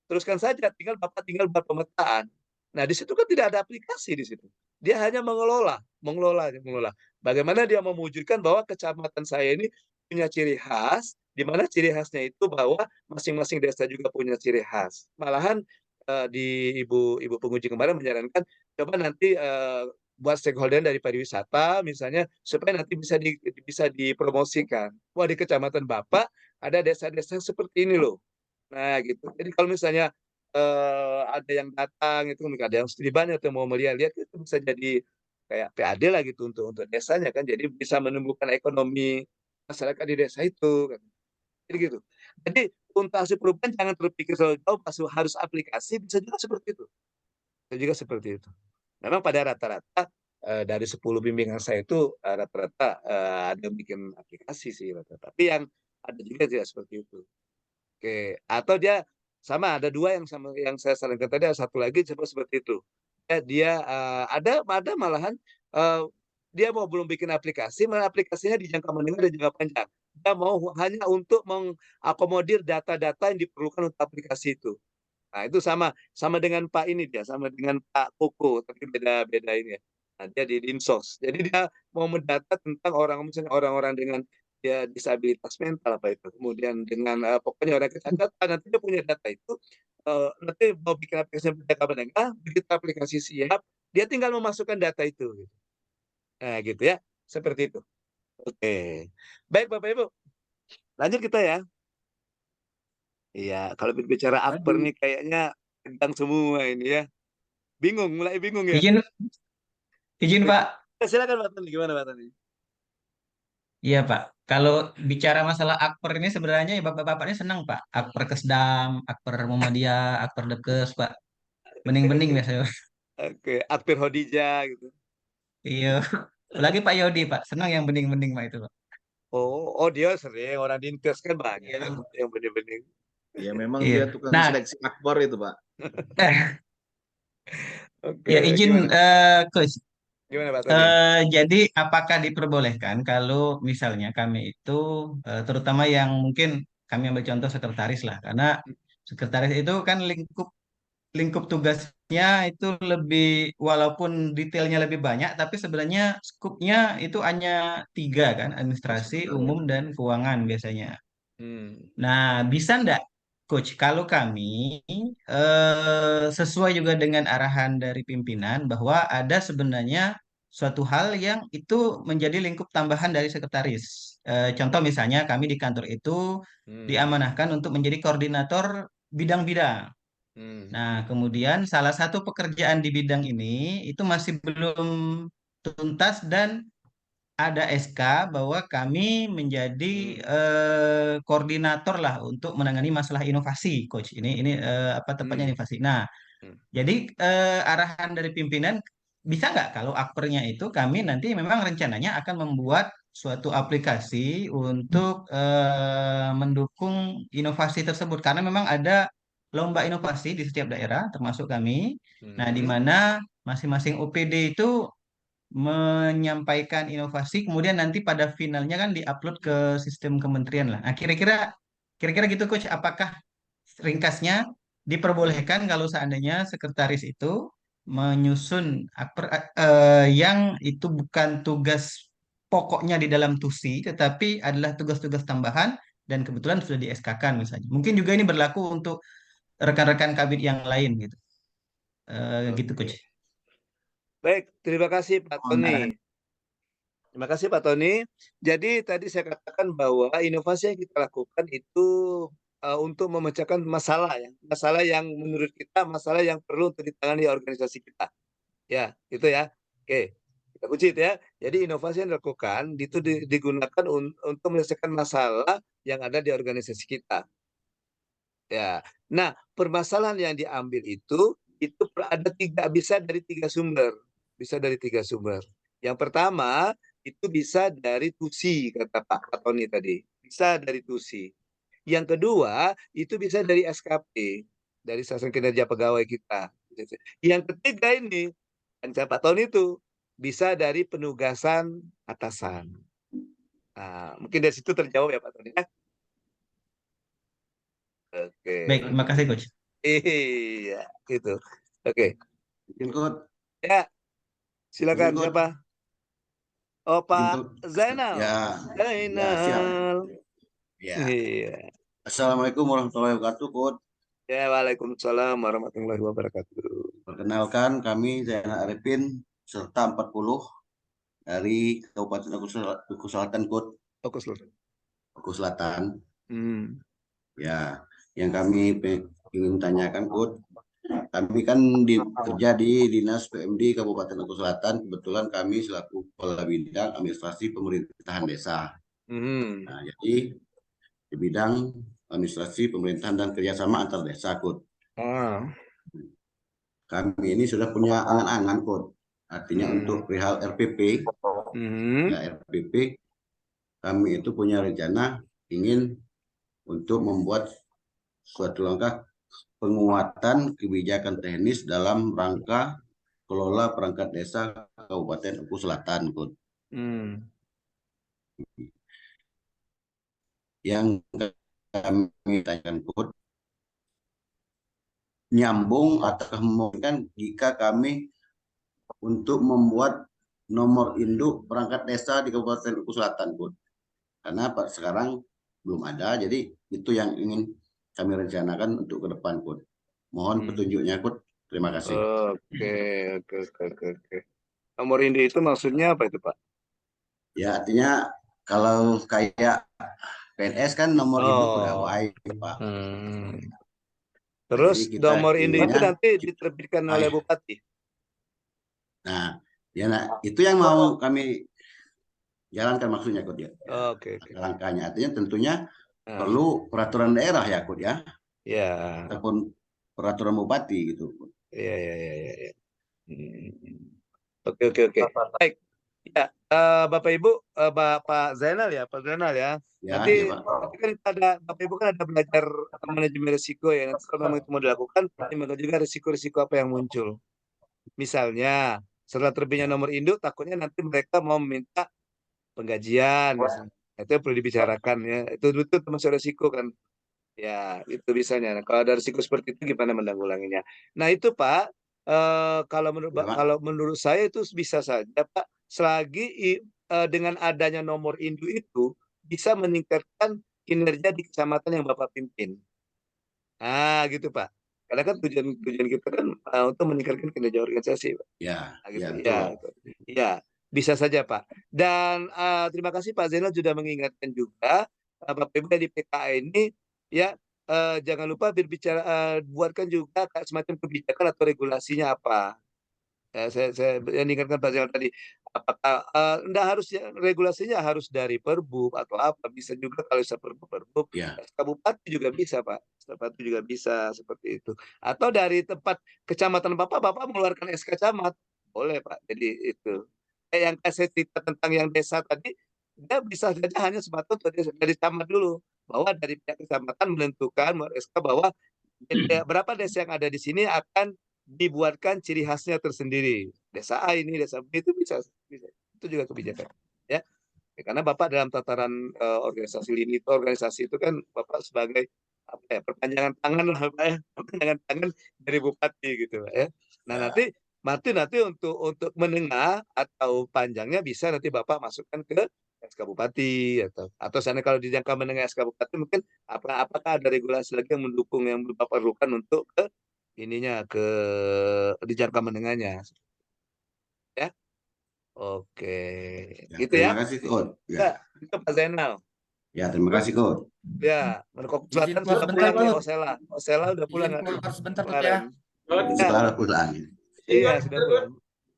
Teruskan saja, tinggal buat pemetaan. Nah, di situ kan tidak ada aplikasi di situ. Dia hanya mengelola. Bagaimana dia mewujudkan bahwa kecamatan saya ini punya ciri khas, di mana ciri khasnya itu bahwa masing-masing desa juga punya ciri khas. Malahan di ibu penguji kemarin menyarankan coba nanti buat stakeholder dari pariwisata misalnya supaya nanti bisa dipromosikan. Wah, di kecamatan Bapak ada desa-desa seperti ini loh. Nah, gitu. Jadi kalau misalnya ada yang datang itu ada yang studi banyak atau mau melihat-lihat itu bisa jadi kayak PAD lah gitu untuk desanya kan. Jadi bisa menumbuhkan ekonomi masyarakat di desa itu kan. Jadi gitu. Jadi untuk hasil perubahan jangan terpikir terlalu jauh, pas harus aplikasi bisa juga seperti itu. Bisa juga seperti itu. Memang pada rata-rata dari 10 bimbingan saya itu rata-rata ada yang bikin aplikasi sih rata-rata. Tapi yang ada juga tidak seperti itu. Oke, atau dia sama ada dua yang saya sarankan tadi, ada satu lagi coba seperti itu. Dia ada malahan dia mau belum bikin aplikasi, malah aplikasinya di jangka menengah dan jangka panjang. Dia mau hanya untuk mengakomodir data-data yang diperlukan untuk aplikasi itu. Nah, itu sama dengan Pak ini dia, sama dengan Pak Koko, tapi beda ini ya. Nah, dia di Dinsos. Jadi dia mau mendata tentang misalnya orang-orang dengan dia disabilitas mental apa itu. Kemudian dengan pokoknya orang kecacatan, nanti dia punya data itu nanti mau bikin aplikasi jangka menengah, begitu aplikasi siap, dia tinggal memasukkan data itu. Gitu. Nah, gitu ya. Seperti itu. Oke. Baik Bapak Ibu. Lanjut kita ya. Iya, kalau berbicara akper nih kayaknya tentang semua ini ya. Mulai bingung ya. Izin Pak. Silakan Pak Tony, gimana Pak Tony? Iya Pak. Kalau bicara masalah akper ini sebenarnya ya bapak-bapak ini senang Pak. Akper Kesdam, akper Muhammadiyah, akper Dekes Pak. Bening-bening biasanya. Oke, akper Hodija gitu. Iya. Apalagi Pak Yodi Pak. Senang yang bening-bening Pak itu Pak. Oh dia sering orang Dinkes kan banyak yang bening-bening. Ya memang Iya. dia tukang Nah, seleksi akbar itu Pak. Oke, ya izin Coach. Gimana Pak Tony? Jadi apakah diperbolehkan kalau misalnya kami itu terutama yang mungkin kami ambil contoh sekretaris lah karena sekretaris itu kan lingkup tugasnya itu lebih walaupun detailnya lebih banyak tapi sebenarnya skupnya itu hanya 3 kan administrasi, umum dan keuangan biasanya. Nah, bisa enggak Coach kalau kami sesuai juga dengan arahan dari pimpinan bahwa ada sebenarnya suatu hal yang itu menjadi lingkup tambahan dari sekretaris. Contoh misalnya kami di kantor itu diamanahkan untuk menjadi koordinator bidang-bidang. Nah, kemudian salah satu pekerjaan di bidang ini itu masih belum tuntas dan ada SK bahwa kami menjadi koordinator lah untuk menangani masalah inovasi, Coach. Ini apa tepatnya inovasi. Nah, jadi arahan dari pimpinan bisa nggak kalau akpernya itu kami nanti memang rencananya akan membuat suatu aplikasi untuk mendukung inovasi tersebut karena memang ada lomba inovasi di setiap daerah termasuk kami. Nah, di mana masing-masing OPD itu menyampaikan inovasi kemudian nanti pada finalnya kan diupload ke sistem kementerian lah. Nah, kira-kira gitu Coach, apakah ringkasnya diperbolehkan kalau seandainya sekretaris itu menyusun yang itu bukan tugas pokoknya di dalam TUSI, tetapi adalah tugas-tugas tambahan dan kebetulan sudah di SK-kan misalnya. Mungkin juga ini berlaku untuk rekan-rekan kabit yang lain gitu. Gitu Oke. Coach. Baik, terima kasih Pak Mohon arahan. Tony. Terima kasih Pak Tony. Jadi tadi saya katakan bahwa inovasi yang kita lakukan itu untuk memecahkan masalah ya, masalah yang menurut kita masalah yang perlu untuk ditangani organisasi kita. Ya, itu ya. Oke, kita kunci itu ya. Jadi inovasi yang dilakukan itu digunakan untuk menyelesaikan masalah yang ada di organisasi kita. Ya. Nah, permasalahan yang diambil itu ada bisa dari 3 sumber. Bisa dari 3 sumber. Yang pertama, itu bisa dari TUSI, kata Pak Tony tadi. Bisa dari TUSI. Yang kedua, itu bisa dari SKP, dari Stasiun Kinerja Pegawai kita. Yang ketiga ini, kata Pak Tony itu, bisa dari penugasan atasan. Nah, mungkin dari situ terjawab ya Pak Tony ya. Oke. Baik, terima kasih Coach. Iya, gitu. Oke. Ikut. Ya, silakan Ikut. siapa? Oh, Pak Ikut. Zainal. Ya, Zainal. siap. Ya. Iya. Assalamualaikum warahmatullahi wabarakatuh, Coach. Ya, waalaikumsalam warahmatullahi wabarakatuh. Perkenalkan, kami Zainal Arifin, serta 40 dari Kabupaten Oku Selatan, Coach. Oku Selatan. Ya, yang kami ingin tanyakan, Coach. Kami kan kerja di Dinas PMD Kabupaten Oku Selatan. Kebetulan kami selaku Kepala Bidang Administrasi Pemerintahan Desa. Nah, jadi di bidang administrasi pemerintahan dan kerjasama antar desa, Coach. Kami ini sudah punya angan-angan, Coach. Artinya untuk perihal RPP, ya RPP, kami itu punya rencana ingin untuk membuat suatu langkah penguatan kebijakan teknis dalam rangka kelola perangkat desa Kabupaten Oku Selatan, Coach. Yang kami tanyakan, Coach, nyambung atau memungkinkan jika kami untuk membuat nomor induk perangkat desa di Kabupaten Oku Selatan, Coach. Karena sekarang belum ada, jadi itu yang ingin kami rencanakan untuk ke depan, Coach. Mohon petunjuknya, Coach. Terima kasih. Oke. Nomor induk itu maksudnya apa itu, Pak? Ya, artinya kalau kayak PNS kan nomor induk pegawai, Pak. Terus nomor induk itu nanti diterbitkan oleh ya. Bupati. Nah, ya, itu yang mau kami jalankan maksudnya, Coach, ya. Oke. Langkahnya artinya tentunya perlu peraturan daerah ya, Coach, ya. Ya. Ataupun peraturan bupati gitu. Iya. Oke. Baik. Ya, Bapak Ibu, Pak Zainal ya, Pak Zainal ya. Nanti kan ada Bapak Ibu kan ada belajar manajemen risiko ya. Nanti kalau memang itu mau dilakukan, pertimbangkan juga risiko-risiko apa yang muncul. Misalnya, setelah terbitnya nomor induk, takutnya nanti mereka mau meminta penggajian, misalnya. Itu perlu dibicarakan ya. Itu termasuk risiko kan. Ya, itu bisanya. Nah, kalau ada risiko seperti itu gimana menanggulanginya? Nah, itu Pak, kalau menurut saya itu bisa saja Pak, selagi dengan adanya nomor induk itu bisa meningkatkan kinerja di kecamatan yang Bapak pimpin. Nah, gitu Pak. Karena kan tujuan kita kan untuk meningkatkan kinerja organisasi, Pak. Ya, ya, bisa saja Pak. Dan terima kasih Pak Zainal sudah mengingatkan juga Bapak Ibu di PKA ini ya, jangan lupa berbicara, buatkan juga semacam kebijakan atau regulasinya apa. Saya yang ingatkan Pak Zainal tadi, apakah enggak harus regulasinya harus dari Perbub atau apa, bisa juga kalau bisa Perbub, SK Bupati juga bisa Pak, Bupati juga bisa seperti itu. Atau dari tempat kecamatan Bapak mengeluarkan SK camat, boleh Pak. Jadi itu. Yang saya cerita tentang yang desa tadi, dia bisa saja hanya sebatas dari camat dulu, bahwa dari pihak kecamatan menentukan SK bahwa berapa desa yang ada di sini akan dibuatkan ciri khasnya tersendiri. Desa A ini, desa B itu bisa. Itu juga kebijakan. Ya. Karena Bapak dalam tataran organisasi itu kan Bapak sebagai apa ya, perpanjangan tangan lah Pak ya, perpanjangan tangan dari bupati gitu Pak ya. Nah nanti untuk menengah atau panjangnya bisa nanti Bapak masukkan ke SK Bupati atau sana kalau di jangka menengah SK Bupati mungkin apakah ada regulasi lagi yang mendukung yang Bapak perlukan untuk ke ininya ke di jangka menengahnya ya. Oke, Ya, gitu ya. terima kasih Kod. Ya, itu Pak Zainal. Ya, terima kasih Kod. Ya, Menko Selatan Izin keluar sudah sebentar, pulang ya, Bud. Osela udah pulang Izin keluar sebentar, Bud, ya. kemarin. Ya, Setelah pulang. iya sudah pulang.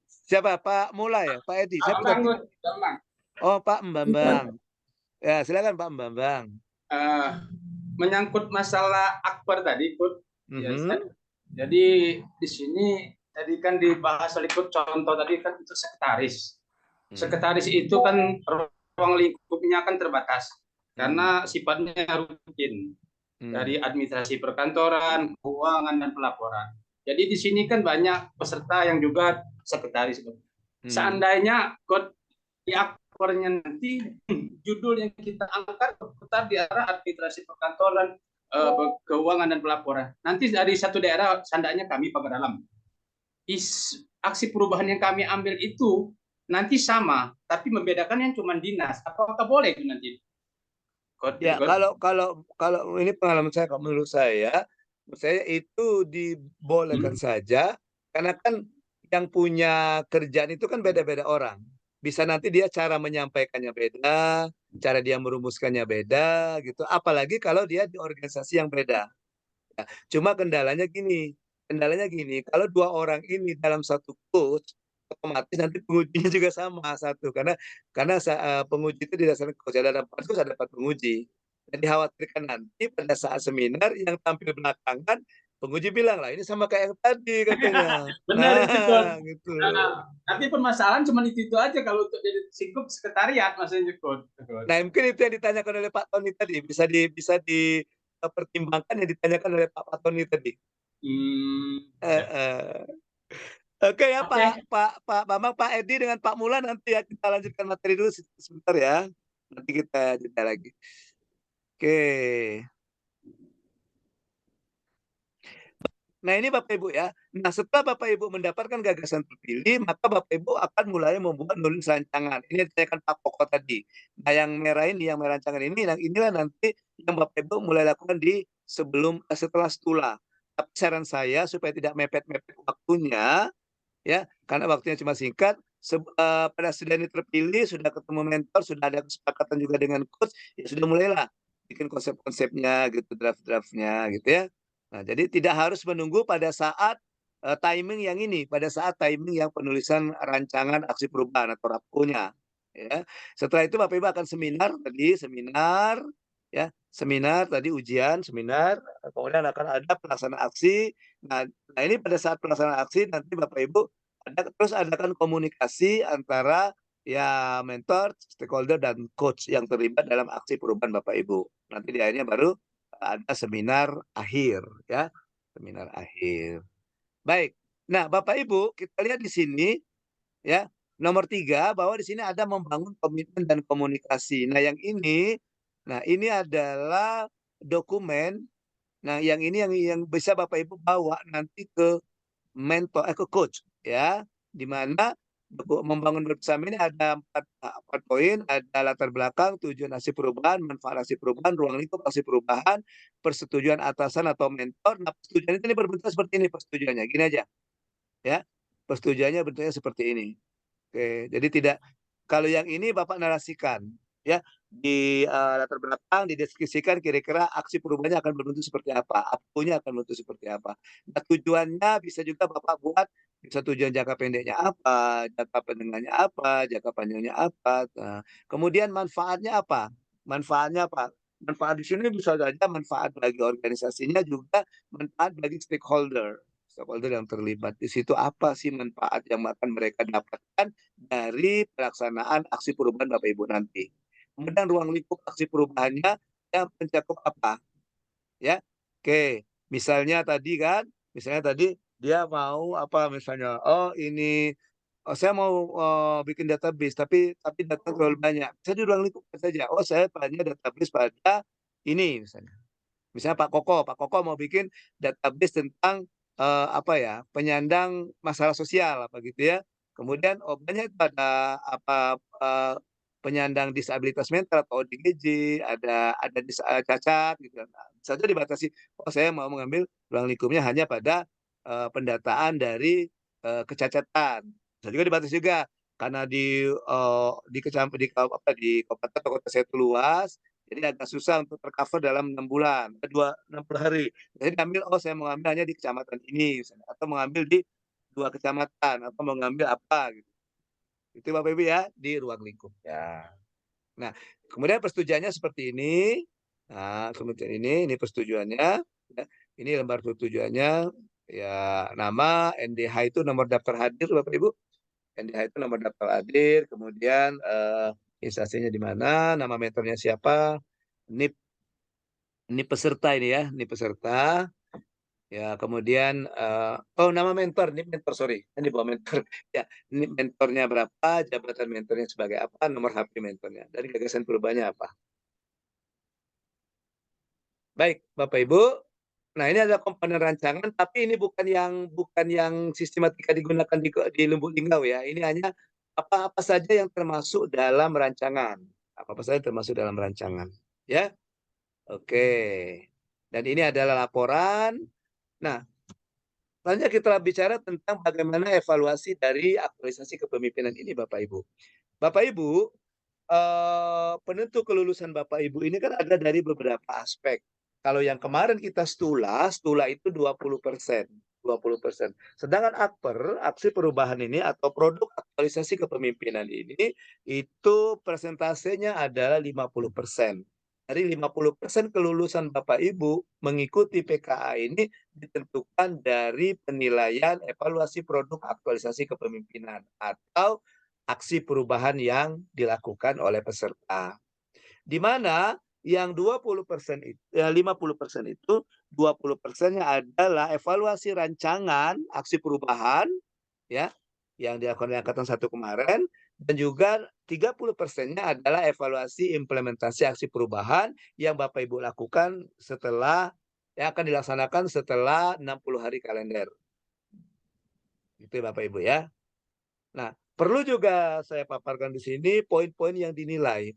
Siapa? Pak Mula ya, Pak Edi. Siapa tadi? Oh, Pak Mbambang. Ya, silakan Pak Mbambang. Menyangkut masalah akbar tadi, Bud. Ya, jadi di sini tadi kan dibahas ikut contoh tadi kan untuk sekretaris. Sekretaris itu kan ruang lingkupnya kan terbatas karena sifatnya rutin dari administrasi perkantoran, keuangan dan pelaporan. Jadi di sini kan banyak peserta yang juga sekretaris. Seandainya di akbarnya nanti judul yang kita angkat berputar di arah administrasi perkantoran, keuangan dan pelaporan. Nanti dari satu daerah, seandainya kami Pagar Dalam, aksi perubahan yang kami ambil itu nanti sama, tapi membedakan yang cuma dinas. Apakah boleh itu nanti? Ya, kalau ini pengalaman saya, menurut saya itu dibolehkan saja, karena kan yang punya kerjaan itu kan beda-beda orang. Bisa nanti dia cara menyampaikannya beda, cara dia merumuskannya beda, gitu. Apalagi kalau dia di organisasi yang beda. Ya, cuma kendalanya gini, kalau dua orang ini dalam satu coach, otomatis nanti pengujinya juga sama satu, karena penguji itu didasarkan coach, ada 4 coach, ada 4 penguji. Dan dikhawatirkan nanti pada saat seminar yang tampil belakangan, penguji bilang lah ini sama kayak yang tadi katanya. Benar itu Coach. Gitu. Tapi permasalahan cuma itu aja kalau untuk jadi singkup sekretariat maksudnya Coach. Nah mungkin itu yang ditanyakan oleh Pak Tony tadi, bisa dipertimbangkan yang ditanyakan oleh Pak Tony tadi. Oke ya Pak Bambang, Pak Edi dengan Pak Mula nanti ya kita lanjutkan materi dulu sebentar ya. Nanti kita jeda lagi. Oke. Nah ini Bapak Ibu ya. Nah setelah Bapak Ibu mendapatkan gagasan terpilih, maka Bapak Ibu akan mulai membuat nulis rancangan. Ini ditanyakan Pak Koko tadi. Nah yang merah ini, yang merah rancangan ini, inilah nanti yang Bapak Ibu mulai lakukan setelah stula. Tapi saran saya supaya tidak mepet-mepet waktunya, ya karena waktunya cuma singkat. Pada sudah ini terpilih, sudah ketemu mentor, sudah ada kesepakatan juga dengan coach, ya sudah mulailah bikin konsep-konsepnya gitu, draft-draftnya gitu ya. Nah, jadi tidak harus menunggu pada saat timing yang ini, pada saat timing yang penulisan rancangan aksi perubahan atau rapkonya. Ya. Setelah itu Bapak Ibu akan seminar tadi ujian, seminar, kemudian akan ada pelaksanaan aksi. Nah ini pada saat pelaksanaan aksi nanti Bapak Ibu terus adakan komunikasi antara ya mentor, stakeholder dan coach yang terlibat dalam aksi perubahan Bapak Ibu. Nanti di akhirnya baru ada seminar akhir ya, seminar akhir. Baik. Nah, Bapak Ibu, kita lihat di sini ya, nomor 3 bahwa di sini ada membangun komitmen dan komunikasi. Nah, ini adalah dokumen. Nah, yang ini yang bisa Bapak Ibu bawa nanti ke mentor ke coach ya, di mana membangun bersama ini ada 4 poin, ada latar belakang, tujuan aksi perubahan, manfaat aksi perubahan, ruang lingkup aksi perubahan, persetujuan atasan atau mentor. Nah, persetujuan ini berbentuk seperti ini persetujuannya, gini aja. Ya, persetujuannya bentuknya seperti ini. Oke, jadi tidak, kalau yang ini Bapak narasikan ya di latar belakang dideskripsikan kira-kira aksi perubahannya akan berbentuk seperti apa, apanya akan berbentuk seperti apa. Nah, tujuannya bisa juga Bapak buat, bisa tujuan jangka pendeknya apa, jangka menengahnya apa, jangka panjangnya apa. Nah, kemudian manfaatnya apa? Manfaat di sini bisa saja manfaat bagi organisasinya, juga manfaat bagi stakeholder yang terlibat. Di situ apa sih manfaat yang akan mereka dapatkan dari pelaksanaan aksi perubahan Bapak Ibu nanti. Kemudian ruang lingkup aksi perubahannya yang mencakup apa? Ya. Oke, misalnya tadi dia mau apa misalnya, saya mau bikin database tapi data terlalu banyak. Saya di ruang lingkup saja. Saya tanya database pada ini misalnya. Misalnya Pak Koko mau bikin database tentang apa ya, penyandang masalah sosial apa gitu ya. Kemudian banyak pada apa penyandang disabilitas mental atau ODGJ, ada cacat gitu. Nah, saja dibatasi. Oh, saya mau mengambil ruang lingkupnya hanya pada pendataan dari kecacatan. Bisa juga dibatasi juga karena di di kabupaten atau kota saya itu luas, jadi agak susah untuk tercover dalam 6 bulan, 60 hari. Jadi ambil, oh saya mau ambil hanya di kecamatan ini, misalnya, atau mengambil di 2 kecamatan, atau mengambil apa gitu. Itu Bapak Ibu ya di ruang lingkup ya. Nah, kemudian persetujuannya seperti ini. Nah, kemudian ini persetujuannya. Ya. Ini lembar persetujuannya. Ya, nama NDH itu nomor daftar hadir Bapak Ibu. NDH itu nomor daftar hadir. Kemudian instansinya di mana, nama mentornya siapa, ini peserta ini ya, ini peserta. Ya, kemudian nama mentor, ini mentor sorry, ini bawa mentor. Ya, ini mentornya berapa, jabatan mentornya sebagai apa, nomor HP mentornya, dan gagasan perubahannya apa. Baik, Bapak Ibu. Nah, ini ada komponen rancangan, tapi ini bukan yang sistematika digunakan di Lumbuk Linggau ya. Ini hanya apa-apa saja yang termasuk dalam rancangan. Apa-apa saja termasuk dalam rancangan. Ya. Oke. Dan ini adalah laporan. Nah, selanjutnya kita bicara tentang bagaimana evaluasi dari aktualisasi kepemimpinan ini, Bapak Ibu. Bapak Ibu, penentu kelulusan Bapak Ibu ini kan ada dari beberapa aspek. Kalau yang kemarin kita stula itu 20%. 20%. Sedangkan aksi perubahan ini atau produk aktualisasi kepemimpinan ini, itu persentasenya adalah 50%. Dari 50% kelulusan Bapak Ibu mengikuti PKA ini ditentukan dari penilaian evaluasi produk aktualisasi kepemimpinan atau aksi perubahan yang dilakukan oleh peserta. Di mana yang 20% itu, 50% itu 20%-nya adalah evaluasi rancangan aksi perubahan ya yang dilakukan oleh angkatan 1 kemarin, dan juga 30%-nya adalah evaluasi implementasi aksi perubahan yang Bapak Ibu lakukan yang akan dilaksanakan setelah 60 hari kalender. Itu Bapak Ibu ya. Nah, perlu juga saya paparkan di sini poin-poin yang dinilai,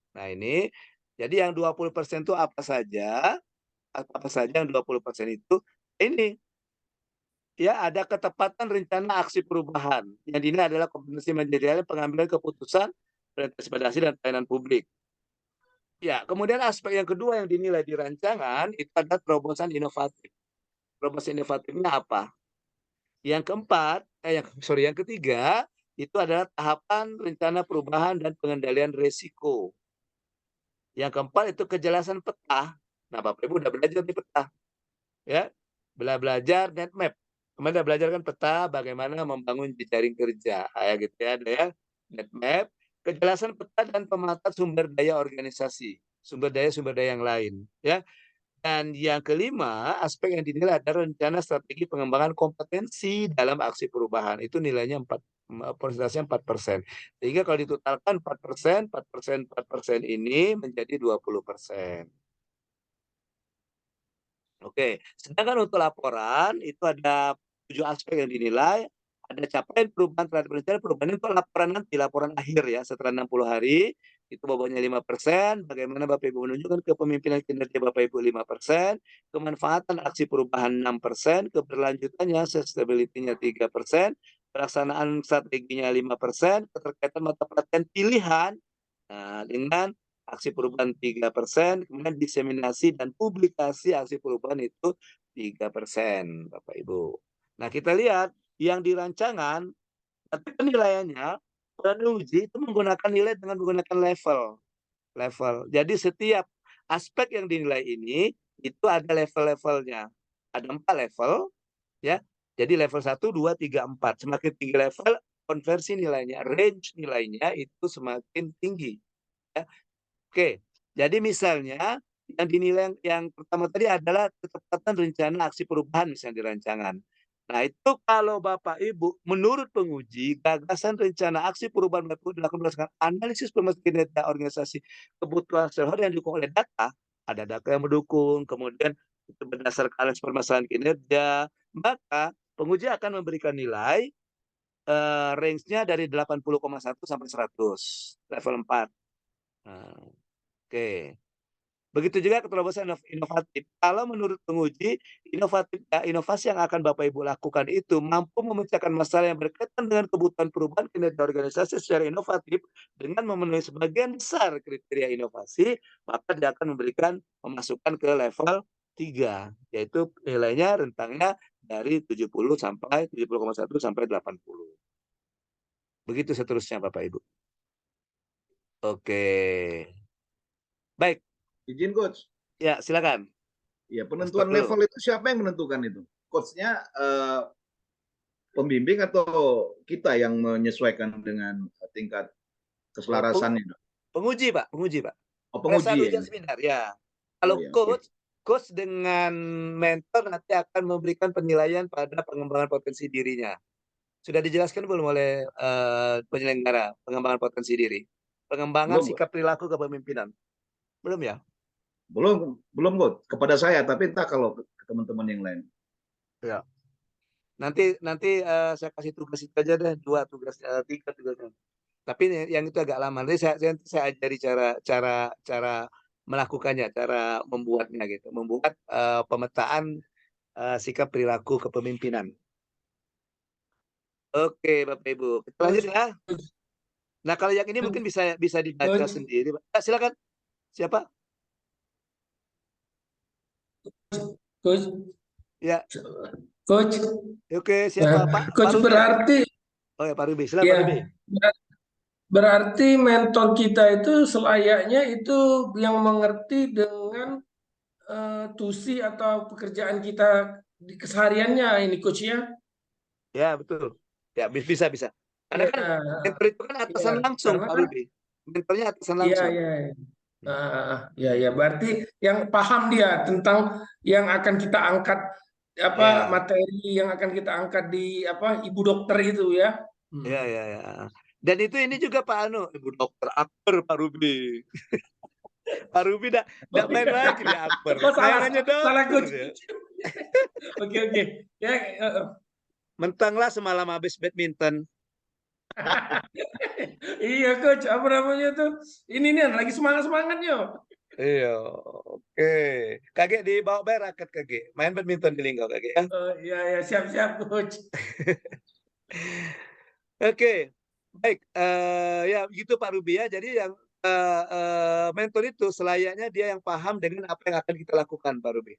Nah, ini jadi yang 20% itu apa saja? Apa saja yang 20% itu? Ini ya, ada ketepatan rencana aksi perubahan. Yang dinilai adalah kompetensi manajerial pengambilan keputusan, implementasi dan pelayanan publik. Ya, kemudian aspek yang kedua yang dinilai di rancangan itu ada terobosan inovatif. Terobosan inovatifnya apa? Yang keempat, yang ketiga itu adalah tahapan rencana perubahan dan pengendalian risiko. Yang keempat itu kejelasan peta. Nah, Bapak Ibu udah belajar di peta, ya, belajar net map. Kemarin udah belajar kan peta bagaimana membangun jejaring kerja, gitu ya, ada ya net map, kejelasan peta dan pemetaan sumber daya organisasi, sumber daya yang lain, ya. Dan yang kelima, aspek yang dinilai adalah rencana strategi pengembangan kompetensi dalam aksi perubahan. Itu nilainya persentasenya 4%. Sehingga kalau ditotalkan 4% ini menjadi 20%. Oke, sedangkan untuk laporan itu ada 7 aspek yang dinilai. Ada capaian perubahan terhadap rencana perubahan itu laporan nanti, laporan akhir ya setelah 60 hari. Itu bobotnya 5%, bagaimana Bapak Ibu menunjukkan kepemimpinan kinerja Bapak Ibu 5%, kemanfaatan aksi perubahan 6%, keberlanjutannya, sustainability-nya 3%, pelaksanaan strateginya 5%, keterkaitan mata pelatihan pilihan dengan aksi perubahan 3%, kemudian diseminasi dan publikasi aksi perubahan itu 3%, Bapak Ibu. Nah, kita lihat yang di rancangan, tapi penilaiannya uji itu menggunakan nilai dengan menggunakan level. Jadi setiap aspek yang dinilai ini itu ada level-levelnya. Ada 4 level, ya. Jadi level 1, 2, 3, 4. Semakin tinggi level, konversi nilainya, range nilainya itu semakin tinggi. Ya. Oke, jadi misalnya yang dinilai yang pertama tadi adalah ketepatan rencana aksi perubahan misalnya di rancangan. Nah, itu kalau Bapak Ibu menurut penguji gagasan rencana aksi perubahan Bapak Ibu dilakukan berdasarkan analisis kinerja organisasi kebutuhan stakeholder yang didukung oleh data ada data yang mendukung, kemudian itu berdasarkan permasalahan kinerja, maka penguji akan memberikan nilai range-nya dari 80,1 sampai 100, level 4. Nah, oke. Begitu juga keterobosan inovatif. Kalau menurut penguji, inovasi yang akan Bapak Ibu lakukan itu mampu memecahkan masalah yang berkaitan dengan kebutuhan perubahan kinerja organisasi secara inovatif dengan memenuhi sebagian besar kriteria inovasi, maka dia akan memasukkan ke level 3, yaitu nilainya rentangnya dari 70 sampai 70,1 sampai 80. Begitu seterusnya Bapak Ibu. Oke. Baik. Izin coach. Ya, silakan. Ya, penentuan level itu siapa yang menentukan itu? Coachnya pembimbing atau kita yang menyesuaikan dengan tingkat keselarasannya? Penguji, Pak. Penguji, Pak. Oh, penguji ya. Seminar, ya. Kalau coach dengan mentor nanti akan memberikan penilaian pada pengembangan potensi dirinya. Sudah dijelaskan belum oleh penyelenggara pengembangan potensi diri? Pengembangan sikap perilaku kepemimpinan. Belum ya? Belum coach. Kepada saya, tapi entah kalau ke teman-teman yang lain. Ya. Nanti saya kasih tugas itu aja deh, 2 tugas, 3 tugasnya. Tapi yang itu agak lama. Nanti saya ajari cara melakukannya, cara membuatnya gitu, membuat pemetaan sikap perilaku kepemimpinan. Oke, Bapak Ibu, kita lanjut ya. Nah, kalau yang ini mungkin bisa dibaca sendiri. Silakan. Siapa? Coach. Ya. Coach. Oke, siapa Pak? Coach Pak berarti. Oh ya, Pak Ruby. Silakan Pak Ruby. Berarti mentor kita itu selayaknya itu yang mengerti dengan tusi atau pekerjaan kita di kesehariannya ini coach ya? Ya, betul. Ya, bisa. Karena kan mentor itu kan atasan langsung Pak Ruby. Mentornya atasan langsung. Iya. Berarti yang paham dia tentang yang akan kita angkat materi yang akan kita angkat di ibu dokter itu ya. Iya. Dan ini juga Pak Ibu Dokter Akbar Pak Ruby. Pak Ruby enggak main lagi di Akbar. Salah coach. Oke. Ya, mentanglah semalam habis badminton. Iya coach, apa namanya tuh? Ini nih lagi semangatnya. Iya, oke. Kakek dibawa raket kakek. Main badminton di Linggau kakek ya. Iya, siap coach. Oke. Baik, ya begitu Pak Ruby ya. Jadi yang mentor itu selayaknya dia yang paham dengan apa yang akan kita lakukan Pak Ruby.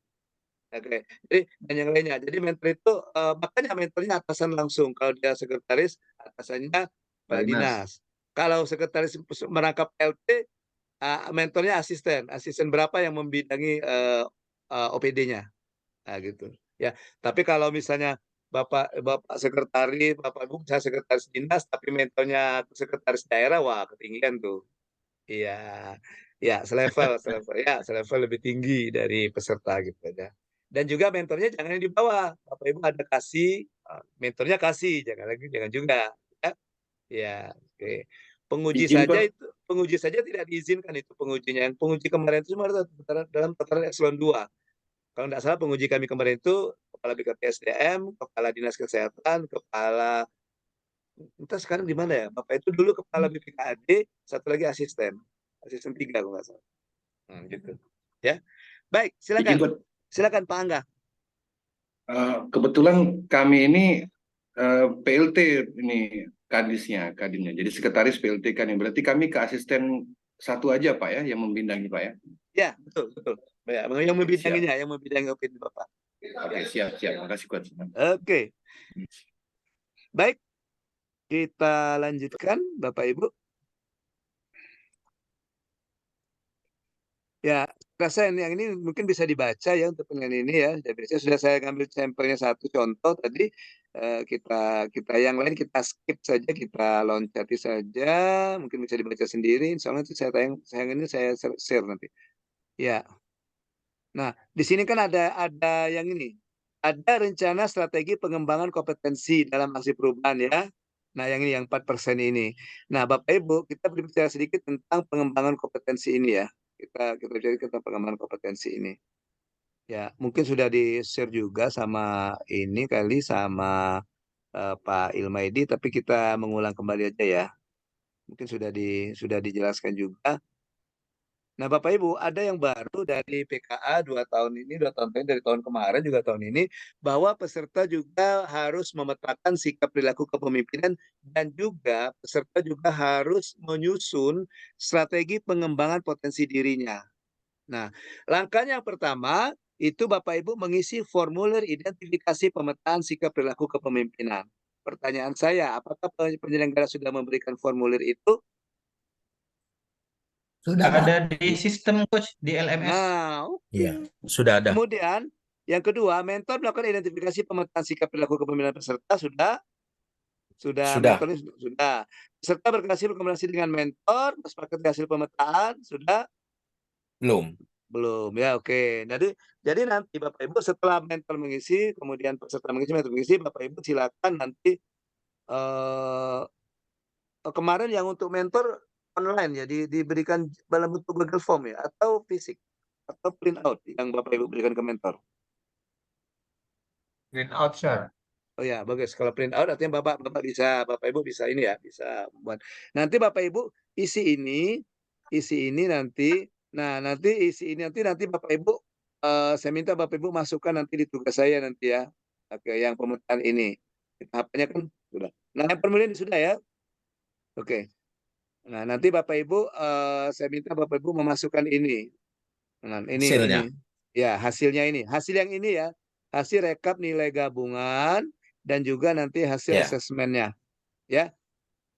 Oke. Jadi dan yang lainnya. Jadi mentor itu makanya mentornya atasan langsung. Kalau dia sekretaris, atasannya Pak Dinas. Kalau sekretaris merangkap LT, mentornya asisten berapa yang membidangi OPD-nya. Nah, gitu. Ya, tapi kalau misalnya Bapak sekretaris, Bapak Ibu saya sekretaris dinas, tapi mentornya sekretaris daerah, wah ketinggian tuh. Iya, ya selevel lebih tinggi dari peserta gitu aja. Dan juga mentornya jangan yang di bawah. Bapak Ibu ada kasih, mentornya kasih, jangan juga. Ya, oke. Penguji saja tidak diizinkan itu pengujinya. Yang penguji kemarin itu cuma dalam tataran eselon 2. Kalau tidak salah penguji kami kemarin itu Kepala BKPSDM, Kepala Dinas Kesehatan, Kepala entah sekarang di mana ya? Bapak itu dulu Kepala BPKAD, satu lagi asisten 3 kalau nggak salah. Gitu. Ya. Baik, silakan Pak Angga. Kebetulan kami ini PLT ini kadinnya. Jadi sekretaris PLT kan. Berarti kami ke asisten 1 aja Pak ya yang membidangi Pak ya? Ya, betul. Ya, yang membidanginya, yang membidangi opini Bapak. Oke, siap. Makasih Coach. Oke. Baik. Kita lanjutkan Bapak Ibu. Ya, rasa yang ini mungkin bisa dibaca ya untuk penilaian ini ya. Biasanya sudah saya ngambil sampelnya 1 contoh tadi. Kita yang lain kita skip saja, kita loncati saja. Mungkin bisa dibaca sendiri. Insya Allah nanti saya share nanti. Ya. Nah, di sini kan ada yang ini. Ada rencana strategi pengembangan kompetensi dalam aksi perubahan ya. Nah, yang ini yang 4% ini. Nah, Bapak Ibu, kita berbicara sedikit tentang pengembangan kompetensi ini ya. kita jadikan pengembangan kompetensi ini. Ya, mungkin sudah di-share juga sama ini kali sama Pak Ilmaidi, tapi kita mengulang kembali aja ya. Mungkin sudah dijelaskan juga. Nah, Bapak Ibu, ada yang baru dari PKA 2 tahun ini, 2 tahun dari tahun kemarin juga tahun ini, bahwa peserta juga harus memetakan sikap perilaku kepemimpinan dan juga peserta juga harus menyusun strategi pengembangan potensi dirinya. Nah, langkah yang pertama itu Bapak Ibu mengisi formulir identifikasi pemetaan sikap perilaku kepemimpinan. Pertanyaan saya, apakah penyelenggara sudah memberikan formulir itu? Sudah ada di sistem coach di LMS. Nah, Iya, sudah ada. kemudian yang kedua, mentor melakukan identifikasi pemetaan sikap perilaku kepemimpinan peserta sudah. Mentor sudah. Peserta berkreasi berkomunikasi dengan mentor, sepakat hasil pemetaan sudah. Belum ya, oke. Jadi nanti Bapak Ibu setelah mentor mengisi, kemudian peserta mengisi, mentor mengisi, Bapak Ibu silakan nanti kemarin yang untuk mentor online ya diberikan dalam bentuk Google Form ya, atau fisik atau print out yang Bapak Ibu berikan ke mentor. Print out, sir. Oh ya, bagus. Kalau print out artinya Bapak Ibu bisa ini ya, bisa buat. Nanti Bapak Ibu isi ini nanti. Nah, nanti isi ini nanti Bapak Ibu saya minta Bapak Ibu masukkan nanti di tugas saya nanti ya. Oke, yang pemetaan ini. Tahapannya kan sudah. Nah, yang permulaan sudah ya. Oke. Nah, nanti Bapak Ibu saya minta Bapak Ibu memasukkan ini. Nah, Hasilnya. ini. Ya, hasilnya ini. Hasil yang ini ya. Hasil rekap nilai gabungan dan juga nanti hasil asesmennya. Ya.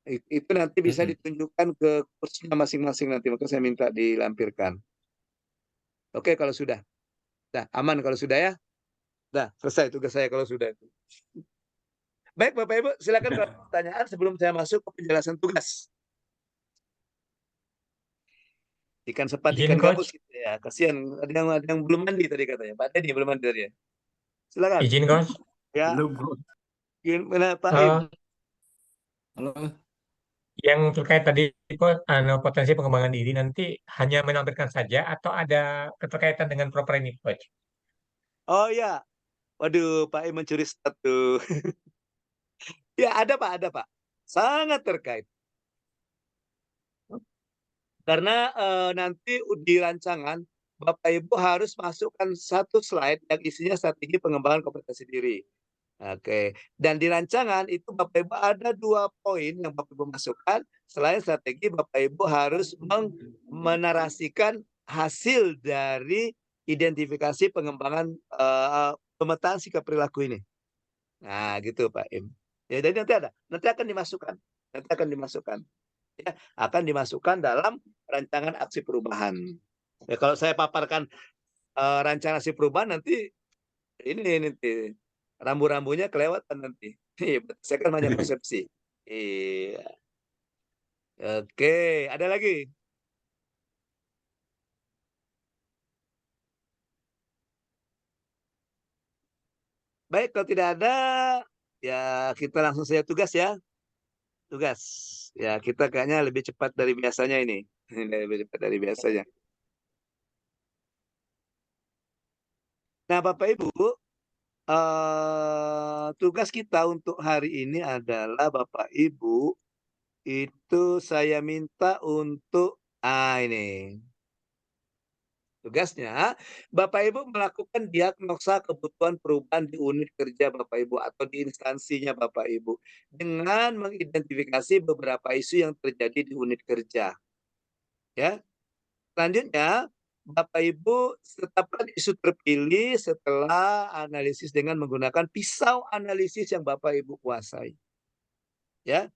Itu nanti bisa ditunjukkan ke kursinya masing-masing nanti. Maka saya minta dilampirkan. Oke, kalau sudah. Nah, aman kalau sudah ya. Nah, selesai tugas saya kalau sudah. Baik, Bapak Ibu, silakan kalau ada pertanyaan sebelum saya masuk ke penjelasan tugas. Ikan sepat, ikan gabus gitu ya. Kasihan ada yang belum mandi tadi katanya. Pak Dedi belum mandi tadi ya. Silakan. Izin, Coach. Ya. Belum, Bro. Gimana Pak Im? Halo. Yang terkait tadi potensi pengembangan diri nanti hanya menampilkan saja atau ada keterkaitan dengan proper ini, Coach? Oh ya. Waduh, Pak Im mencuri satu. Ya, ada Pak. Sangat terkait. Karena nanti di rancangan Bapak Ibu harus masukkan satu slide yang isinya strategi pengembangan kompetensi diri. Oke. Dan di rancangan itu Bapak Ibu ada 2 poin yang Bapak Ibu masukkan. Selain strategi, Bapak Ibu harus menarasikan hasil dari identifikasi pengembangan pemetaan sikap perilaku ini. Nah, gitu Pak Im. Ya, jadi nanti akan dimasukkan. Ya, akan dimasukkan dalam rancangan aksi perubahan. Ya, kalau saya paparkan rancangan aksi perubahan nanti ini rambu-rambunya kelewatan nanti. Saya kan hanya persepsi. Iya. Oke, ada lagi? Baik, kalau tidak ada, ya kita langsung saja tugas ya. Tugas. Ya, kita kayaknya lebih cepat dari biasanya ini. Lebih cepat dari biasanya. Nah, Bapak Ibu, tugas kita untuk hari ini adalah Bapak Ibu itu saya minta untuk ini. Tugasnya, Bapak Ibu melakukan diagnosa kebutuhan perubahan di unit kerja Bapak Ibu atau di instansinya Bapak Ibu dengan mengidentifikasi beberapa isu yang terjadi di unit kerja. Ya. Selanjutnya, Bapak Ibu tetapkan isu terpilih setelah analisis dengan menggunakan pisau analisis yang Bapak Ibu kuasai. Ya.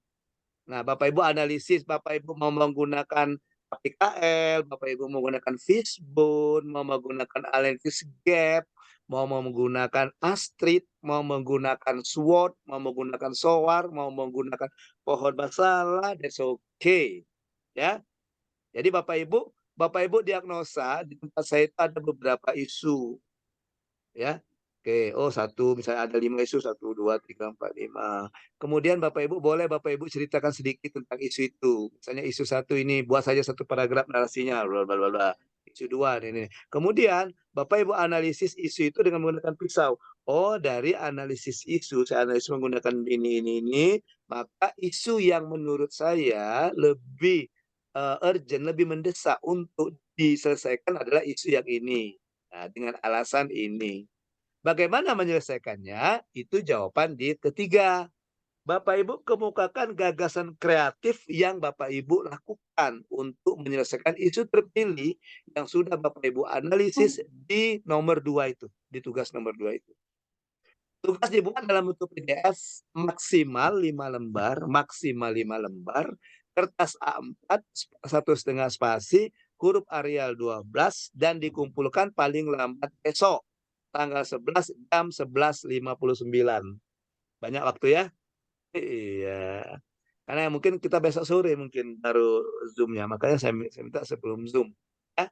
Nah, Bapak Ibu analisis, Bapak Ibu mau menggunakan PKL, Bapak Ibu menggunakan fishbone, mau menggunakan analisis gap, mau menggunakan Astrid, mau menggunakan SWOT, mau menggunakan SOAR, mau menggunakan pohon masalah, that's okay. Ya. Jadi Bapak Ibu diagnosa di tempat saya itu ada beberapa isu. Ya. Oke, misalnya ada 5 isu, 1, 2, 3, 4, 5. Kemudian Bapak Ibu ceritakan sedikit tentang isu itu. Misalnya isu 1 ini, buat saja 1 paragraf narasinya, bla bla bla. isu 2 ini. Kemudian Bapak Ibu analisis isu itu dengan menggunakan pisau. Oh, dari analisis isu, saya analisis menggunakan ini, maka isu yang menurut saya lebih urgent, lebih mendesak untuk diselesaikan adalah isu yang ini. Nah, dengan alasan ini. Bagaimana menyelesaikannya? Itu jawaban di ketiga. Bapak Ibu kemukakan gagasan kreatif yang Bapak Ibu lakukan untuk menyelesaikan isu terpilih yang sudah Bapak Ibu analisis di nomor 2 itu, di tugas nomor 2 itu. Tugas dibuat dalam bentuk PDF maksimal 5 lembar, kertas A4 1,5 spasi, huruf Arial 12 dan dikumpulkan paling lambat besok tanggal 11 jam 11.59. Banyak waktu ya? Iya. Karena mungkin kita besok sore mungkin baru Zoom-nya. Makanya saya minta sebelum Zoom. Ya?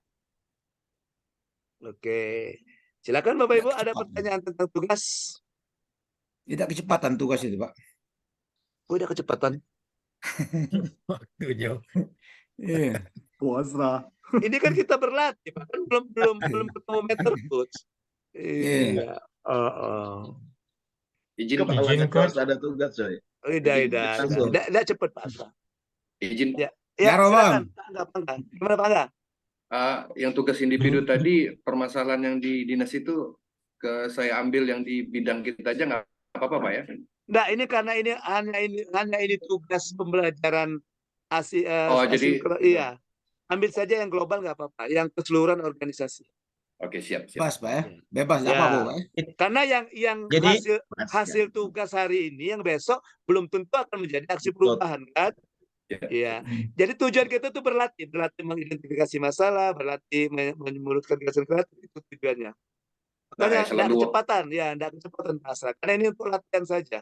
Oke. Silakan Bapak Ibu, ada pertanyaan tentang tugas? Tidak kecepatan tugas itu, Pak. Oh, udah kecepatan. Waktu jauh. Iya. Puasa. Ini kan kita berlatih, Pak. Kan belum ketemu mentor coach. Iya. Izin Pak, ada tugas coy. Udah cepet Pak. Izin. Ya, Bang. Gimana Pak Angga? Yang tugas individu tadi, permasalahan yang di dinas itu saya ambil yang di bidang kita aja nggak apa-apa Pak ya? Nggak, ini karena hanya ini tugas pembelajaran jadi iya. Ambil saja yang global nggak apa-apa, yang keseluruhan organisasi. Oke, siap. Bebas, Pak ya. Bebas Ya. apa, Bu, Pak? Karena yang Jadi- hasil tugas hari ini yang besok belum tentu akan menjadi aksi perubahan kan? Iya. Jadi tujuan kita tuh berlatih mengidentifikasi masalah, berlatih menyuburkan gagasan kreatif, itu tujuannya. Makanya enggak kecepatan, enggak kecepatan Pak Asra. Karena ini untuk latihan saja.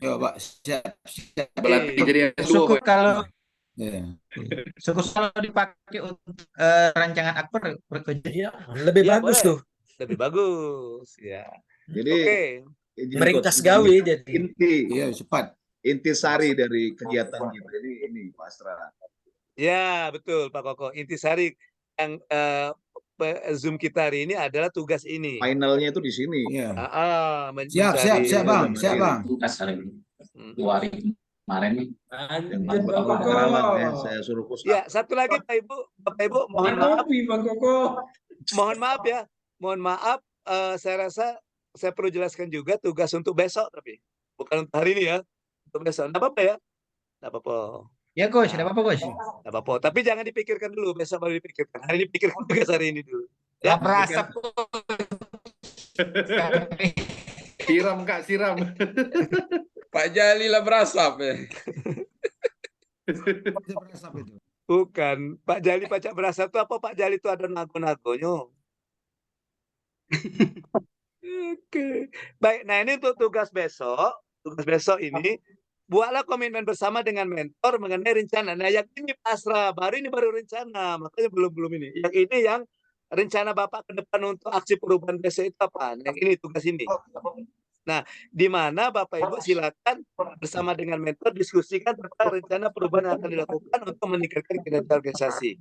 Yo, Pak. Siap. Berlatih jadi Syukur kalau Iya. syukur kalau dipakai untuk rancangan akper Iya, lebih Ya, bagus boleh. tuh. Lebih bagus, ya. Jadi Oke. Meringkas gawe jadi. Iya, cepat. Intisari dari kegiatan kita ini Pak Astra. Ya, betul Pak Koko. Intisari yang Zoom kita hari ini adalah tugas ini. Finalnya itu di sini. Iya. Siap, Bang. Siap, Bang. Tugas hari ini. 2 hari kemarin nih. Anjir, Bang Koko. Saya suruh push up. Ya, satu lagi Bapak Ibu, mohon maaf. Bang Koko. Mohon maaf ya. Mohon maaf, saya rasa saya perlu jelaskan juga tugas untuk besok tapi bukan untuk hari ini ya. Untuk besok. Enggak apa-apa ya? Enggak apa-apa. Ya, Coach, enggak apa-apa, Coach. Enggak apa-apa, tapi jangan dipikirkan dulu, besok baru dipikirkan. Hari ini pikirkan tugas hari ini dulu. Ya, berasap. Siram Kak, siram. Pak Jali lah berasap ya. Bukan, Pak Jali pacak berasap itu apa? Pak Jali itu ada nago-nagonya. Oke. Baik, nah ini untuk tugas besok. Tugas besok ini buatlah komitmen bersama dengan mentor mengenai rencana. Nah, yang ini Pak Asra, ini baru rencana, makanya belum ini. Yang ini yang rencana Bapak ke depan untuk aksi perubahan besok itu apa? Yang ini tugas ini. Nah, di mana Bapak Ibu silakan bersama dengan mentor diskusikan tentang rencana perubahan yang akan dilakukan untuk meningkatkan kinerja organisasi.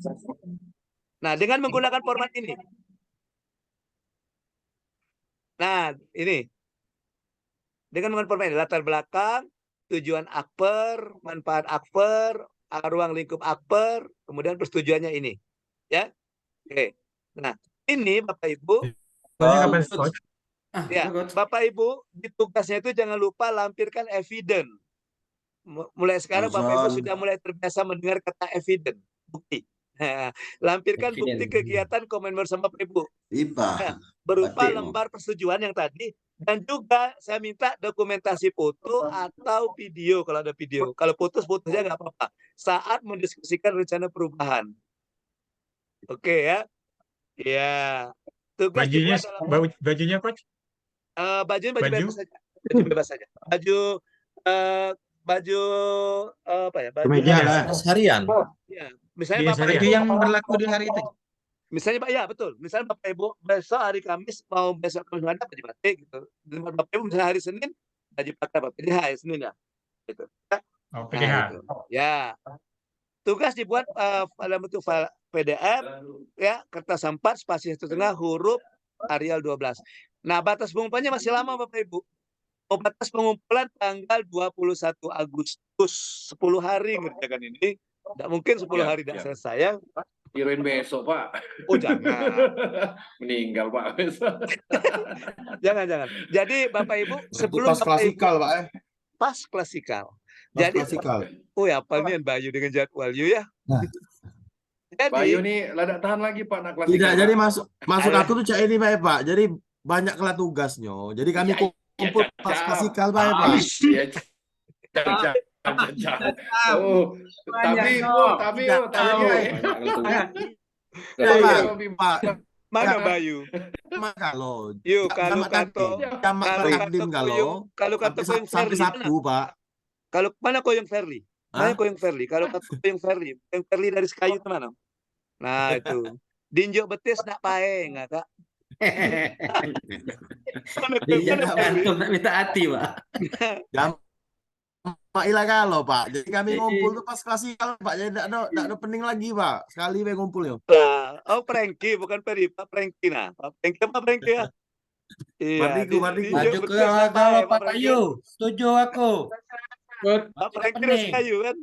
Nah, dengan menggunakan format ini. Nah, ini. Dengan menggunakan format ini, latar belakang, tujuan akper, manfaat akper, ruang lingkup akper, kemudian persetujuannya ini. Ya. Oke. Nah, ini Bapak Ibu. Ya, Bapak Ibu, di tugasnya itu jangan lupa lampirkan evidence. Mulai sekarang Bapak Ibu sudah mulai terbiasa mendengar kata evidence, bukti. Nah, lampirkan bukti kegiatan komen bersama Bapak Ibu. Nah, berupa lembar persetujuan yang tadi, dan juga saya minta dokumentasi foto atau video kalau ada video. Kalau fotonya nggak apa-apa. Saat mendiskusikan rencana perubahan. Oke ya. Ya. Tugas bajunya Coach? Baju bebas saja. Baju bebas saja. Baju apa ya? Baju harian. Ya, misalnya Bapak Itu yang berlaku di hari itu. Misalnya Pak, ya betul. Misalnya Bapak Ibu besok hari Kamis mau besok Kamis ada baju batik gitu. Dan Bapak Ibu misalnya hari Senin baju pakai PDH ya Senin ya. Gitu. PDH. Gitu. Ya. Tugas dibuat dalam bentuk file PDF, ya, kertas 4, spasi 1,5, huruf Arial 12. Nah, batas pengumpulannya masih lama, Bapak Ibu. Batas pengumpulan tanggal 21 Agustus, 10 hari ngerjakan ini. Tidak mungkin 10 hari tidak selesai, ya. Kirain besok, Pak. Oh, jangan. Meninggal, Pak, besok. Jangan. Jadi, Bapak Ibu, sebelum Pas klasikal, Pak. Pas klasikal. Pas Jadi, klasikal. oh ya, apa nih Bayu dengan jadwal you ya? Nah. Jadi, Bayu nih ladak tahan lagi, Pak, nak klasikal. Tidak, Pak. jadi masuk aku tuh cak ini Pak. Jadi banyak kelah tugasnya. Jadi kami kumpul pas klasikal Pak. Oh, tapi Pak. Mana Bayu? Kalau yuk kalau kanto sampai Sabtu Pak. Kalau mana koyong Ferli? Mana koyong Ferli? Kalau koyong Ferli dari Sekayu itu mana? Nah itu dinjok betis nak paeng nggak kak? Dia ngantuk nak minta hati Pak. Pak Ila kalau Pak, jadi kami ngumpul tuh pas klasikal Pak, jadi tidak ada pening lagi Pak, sekali we ngumpul ya. Oh Prengki bukan Peri, Pak Prengki nah, Pak Prengki apa Prengki ya? Iya. Maju ke kalau Pak Bayu, setuju aku. Pak Prengki dari Sekayu kan?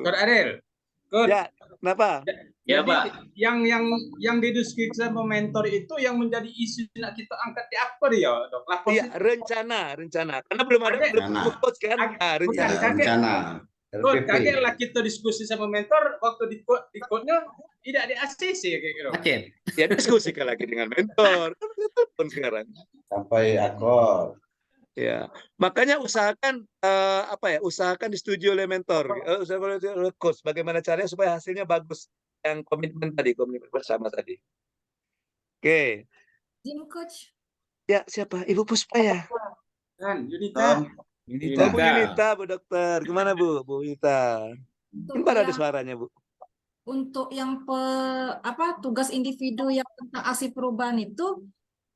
Kod Ariel. Ya, kenapa? Ya, Pak. Yang didiskusi sama mentor itu yang menjadi isu nak kita angkat di akper ya, Dok. Iya, rencana. Karena belum ada coach kan? Rencana. Kaget lah kita diskusi sama mentor waktu di code-nya tidak di ACC kayak gitu. Ya diskusikan lagi dengan mentor. Pun sekarang. Sampai akor. Ya, makanya usahakan usahakan disetujui oleh mentor, usahakan oleh coach. Bagaimana caranya supaya hasilnya bagus, yang komitmen bersama tadi. Oke. Tim coach. Ya siapa? Ibu Puspa ya. Yunita. Bu Yunita, Bu Dokter. Gimana Bu? Bu Yunita. Gimana ada suaranya Bu? Untuk yang tugas individu yang tentang aksi perubahan itu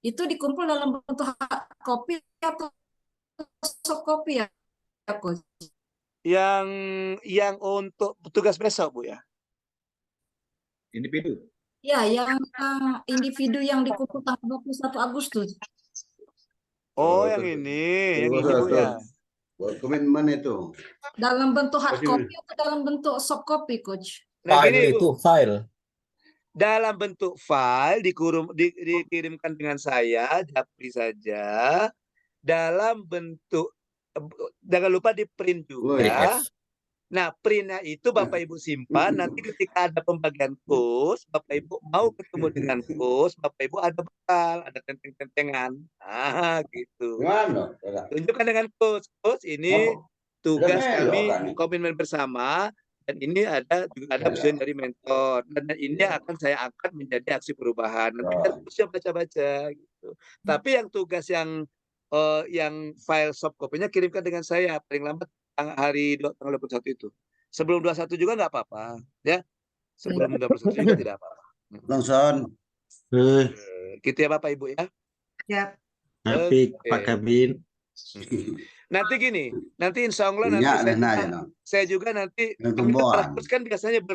dikumpul dalam bentuk hard copy atau soft copy ya, Coach? Yang untuk tugas besok, Bu ya? Individu? Ya, yang individu yang dikumpul tanggal 21 Agustus. Oh, yang ini. Yang ini, Bu ya? Komitmen itu. Dalam bentuk hard copy atau dalam bentuk soft copy, Coach? Nah, gini, itu file. Dalam bentuk file dikirimkan dengan saya, Japri saja. Dalam bentuk, jangan lupa di print juga. Nah, printnya itu Bapak Ibu simpan. Nanti ketika ada pembagian kos, Bapak Ibu mau ketemu dengan kos, Bapak Ibu ada bekal, ada tenteng-tentengan. Gitu. Tunjukkan dengan kos. Kos ini tugas kami komitmen bersama. Dan ini juga ada ujian dari mentor. Dan ini akan saya angkat menjadi aksi perubahan. Nanti kan bisa baca-baca. Gitu. Tapi yang tugas yang file soft copy-nya kirimkan dengan saya paling lambat hari tanggal 21 itu. Sebelum 21 juga nggak apa-apa, ya. Sebelum 21 juga tidak apa-apa. Langsung. Gitu ya Bapak Ibu ya. Ya. Tapi Pak Kabin. Nanti gini, nanti insya Allah nanti saya juga nanti kami terus kan biasanya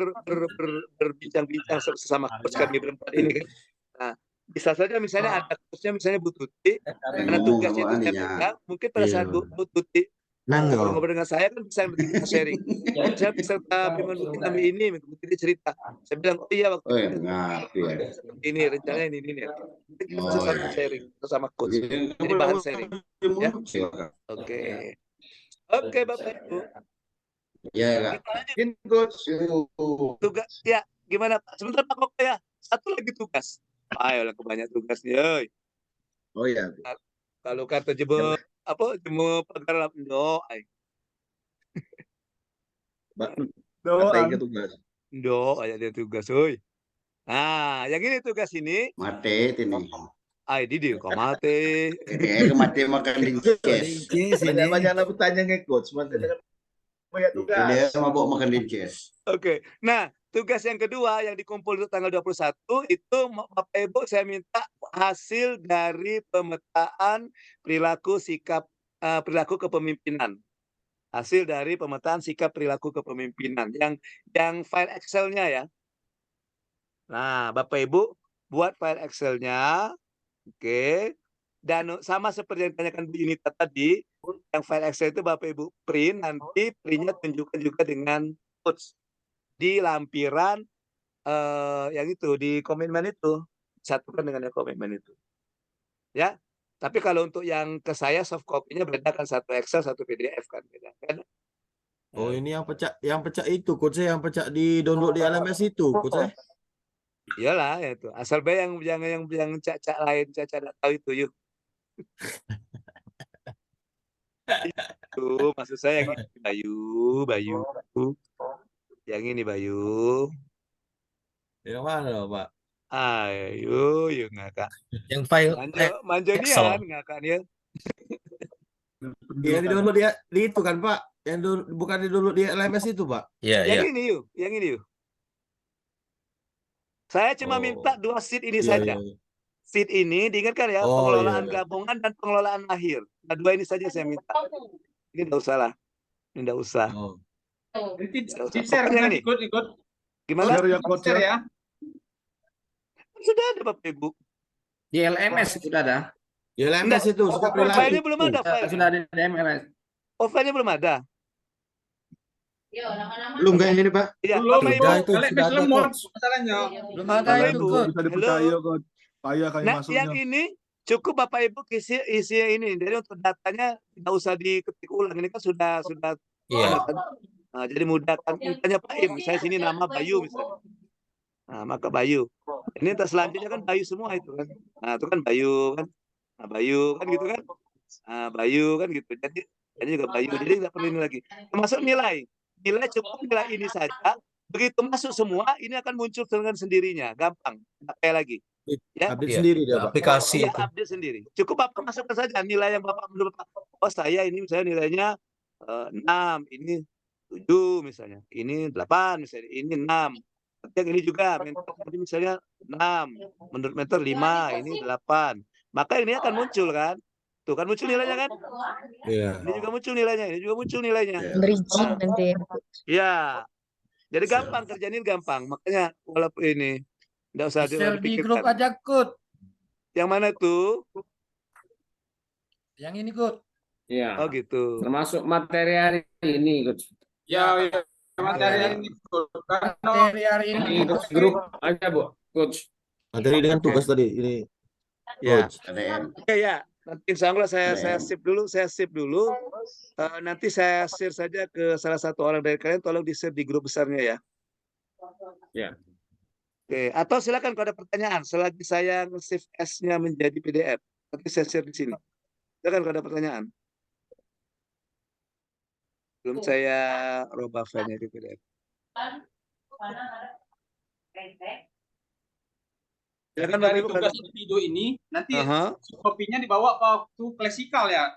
berbincang-bincang sesama coach kami berempat ini kan. Nah, bisa saja misalnya ada coachnya misalnya Bu Tuti, karena tugasnya itu saya pegang, mungkin pada saat Bu Tuti ngobrol dengan saya kan bisa sharing. Saya peserta Pimpin kami ini, Bu Tuti cerita. Saya bilang, oh iya waktu ini rencananya ini. Kita bisa satu sharing bersama coach. Jadi bahan sharing. Ya. Oke Bapak Ibu. Ya, Ini coach. Tugas ya gimana Pak? Sebentar Pak Koko ya. Satu lagi tugas. Ayo lah kebanyak tugasnya. Oh ya. Kalau kata jemu pagar do. Ada tugas. Do aja dia tugas, oi. Nah, yang ini tugas ini. Mate ini. Ai di kok mate. Mate makan dinces. Banyak lah bertanya ke coach, banyak tugas. Dia mabok makan dinces. Oke. Nah, tugas yang kedua yang dikumpul untuk tanggal 21 itu Bapak Ibu saya minta hasil dari pemetaan perilaku kepemimpinan. Hasil dari pemetaan sikap perilaku kepemimpinan. Yang file Excel-nya ya. Nah, Bapak Ibu buat file Excel-nya. Oke. Dan sama seperti yang ditanyakan Bu Yunita tadi, yang file Excel itu Bapak Ibu print, nanti printnya tunjukkan juga dengan quotes di lampiran yang itu, di komitmen itu. Satukan dengan yang komitmen itu. Ya. Tapi kalau untuk yang ke saya soft copy-nya beda kan, satu Excel, satu PDF kan beda kan. Oh, ini yang pecah itu, coach saya yang pecah di download di LMS itu, coach saya. Iyalah ya itu. Asal be yang cak lain, cak enggak tahu itu yuk. Itu maksud saya yang ini, Bayu. Yang ini Bayu. Yang mana, Pak? Ayo, yuk ngakak. Yang file Manjonian ngakak dia. Yang di download di itu kan, Pak. Yang bukan di download di LMS itu, Pak. Iya, Yang ini yuk, yang ini yuk. Saya cuma minta 2 sheet ini saja. Sheet ini diingatkan ya, pengelolaan gabungan dan pengelolaan akhir. Nah, 2 ini saja saya minta. Ini enggak usah lah. Ini enggak usah. Di-share kan ikut. Gimana? Share ya. Sudah ada Bapak Ibu. Di LMS sudah ada. Di LMS itu. Filenya belum ada. Sudah ada di LMS. Oh, filenya belum ada. Belum kayaknya ini, Pak. Iya, Belum Bapak Ibu. LMS lemot masalahnya. Belum ada itu. Bisa dipercaya kok. Payah kayak Nah, masuknya. yang ini cukup Bapak Ibu isi ini. Jadi untuk datanya tidak usah diketik ulang. Ini kan sudah. Iya. Nah, jadi mudah kan. Misalnya Pak Im, saya sini nama Bayu misalnya. Nah, maka Bayu. Ini selanjutnya kan Bayu semua itu kan. Nah, itu kan Bayu kan. Nah, Bayu kan gitu kan. Nah, Bayu kan gitu. Jadi ini juga Bayu. Jadi nggak perlu ini lagi. Termasuk nilai. Nilai cukup nilai ini saja. Begitu masuk semua, ini akan muncul dengan sendirinya. Gampang. Nggak kayak lagi. Ya. Update sendiri dia, Pak. Aplikasi Iya, itu. update sendiri. Cukup Bapak masukkan saja nilai yang Bapak menurut Bapak. Oh, saya ini misalnya nilainya 6, ini 7 misalnya. Ini 8 misalnya. Ini 6. Yang ini juga mentor tadi misalnya 6, menurut mentor 5, ini 8. Maka ini akan muncul kan? Tuh kan muncul nilainya kan? Iya. Ini juga muncul nilainya, ini juga muncul nilainya. Bridging nanti. Ya. Jadi gampang kerjain gampang. Makanya walaupun ini enggak usah Share di grup aja, Kut. Yang mana tuh? Yang ini, Kut. Iya. Oh gitu. Termasuk materi hari ini, Kut. Ya. Materi hari ini, Kut. Materi hari ini. Grup aja, Bu, Coach. Materi dengan tugas tadi ini. Ya. Coach. Oke ya. Nanti insya Allah saya sip dulu. Nanti saya share saja ke salah satu orang dari kalian. Tolong di-share di grup besarnya ya. Ya. Oke. Atau silakan kalau ada pertanyaan. Selagi saya nge-save S-nya menjadi PDF. Nanti saya share di sini. Silakan kalau ada pertanyaan. Belum saya rubah file-nya di PDF. Silakan Bapak Dari Ibu. tugas individu ini nanti kopinya dibawa waktu klasikal ya,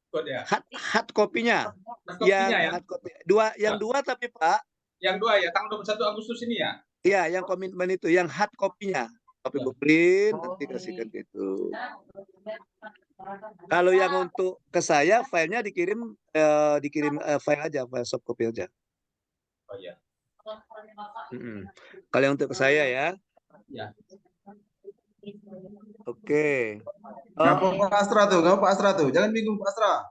Kod ya. Hard kopinya. Kopinya ya. Hard copy. Yang dua tapi Pak. Yang 2 ya, tanggal 21 Agustus ini ya. Iya, yang komitmen itu, yang hard kopinya. Bapak Ibu print, nanti kasihkan gitu. Kalau yang untuk ke saya, filenya dikirim file aja, file soft copy aja. Oh iya. Kalau yang untuk ke saya ya. Ya. Oke. Ngapa Pak Astra tuh? Jangan bingung Pak Astra.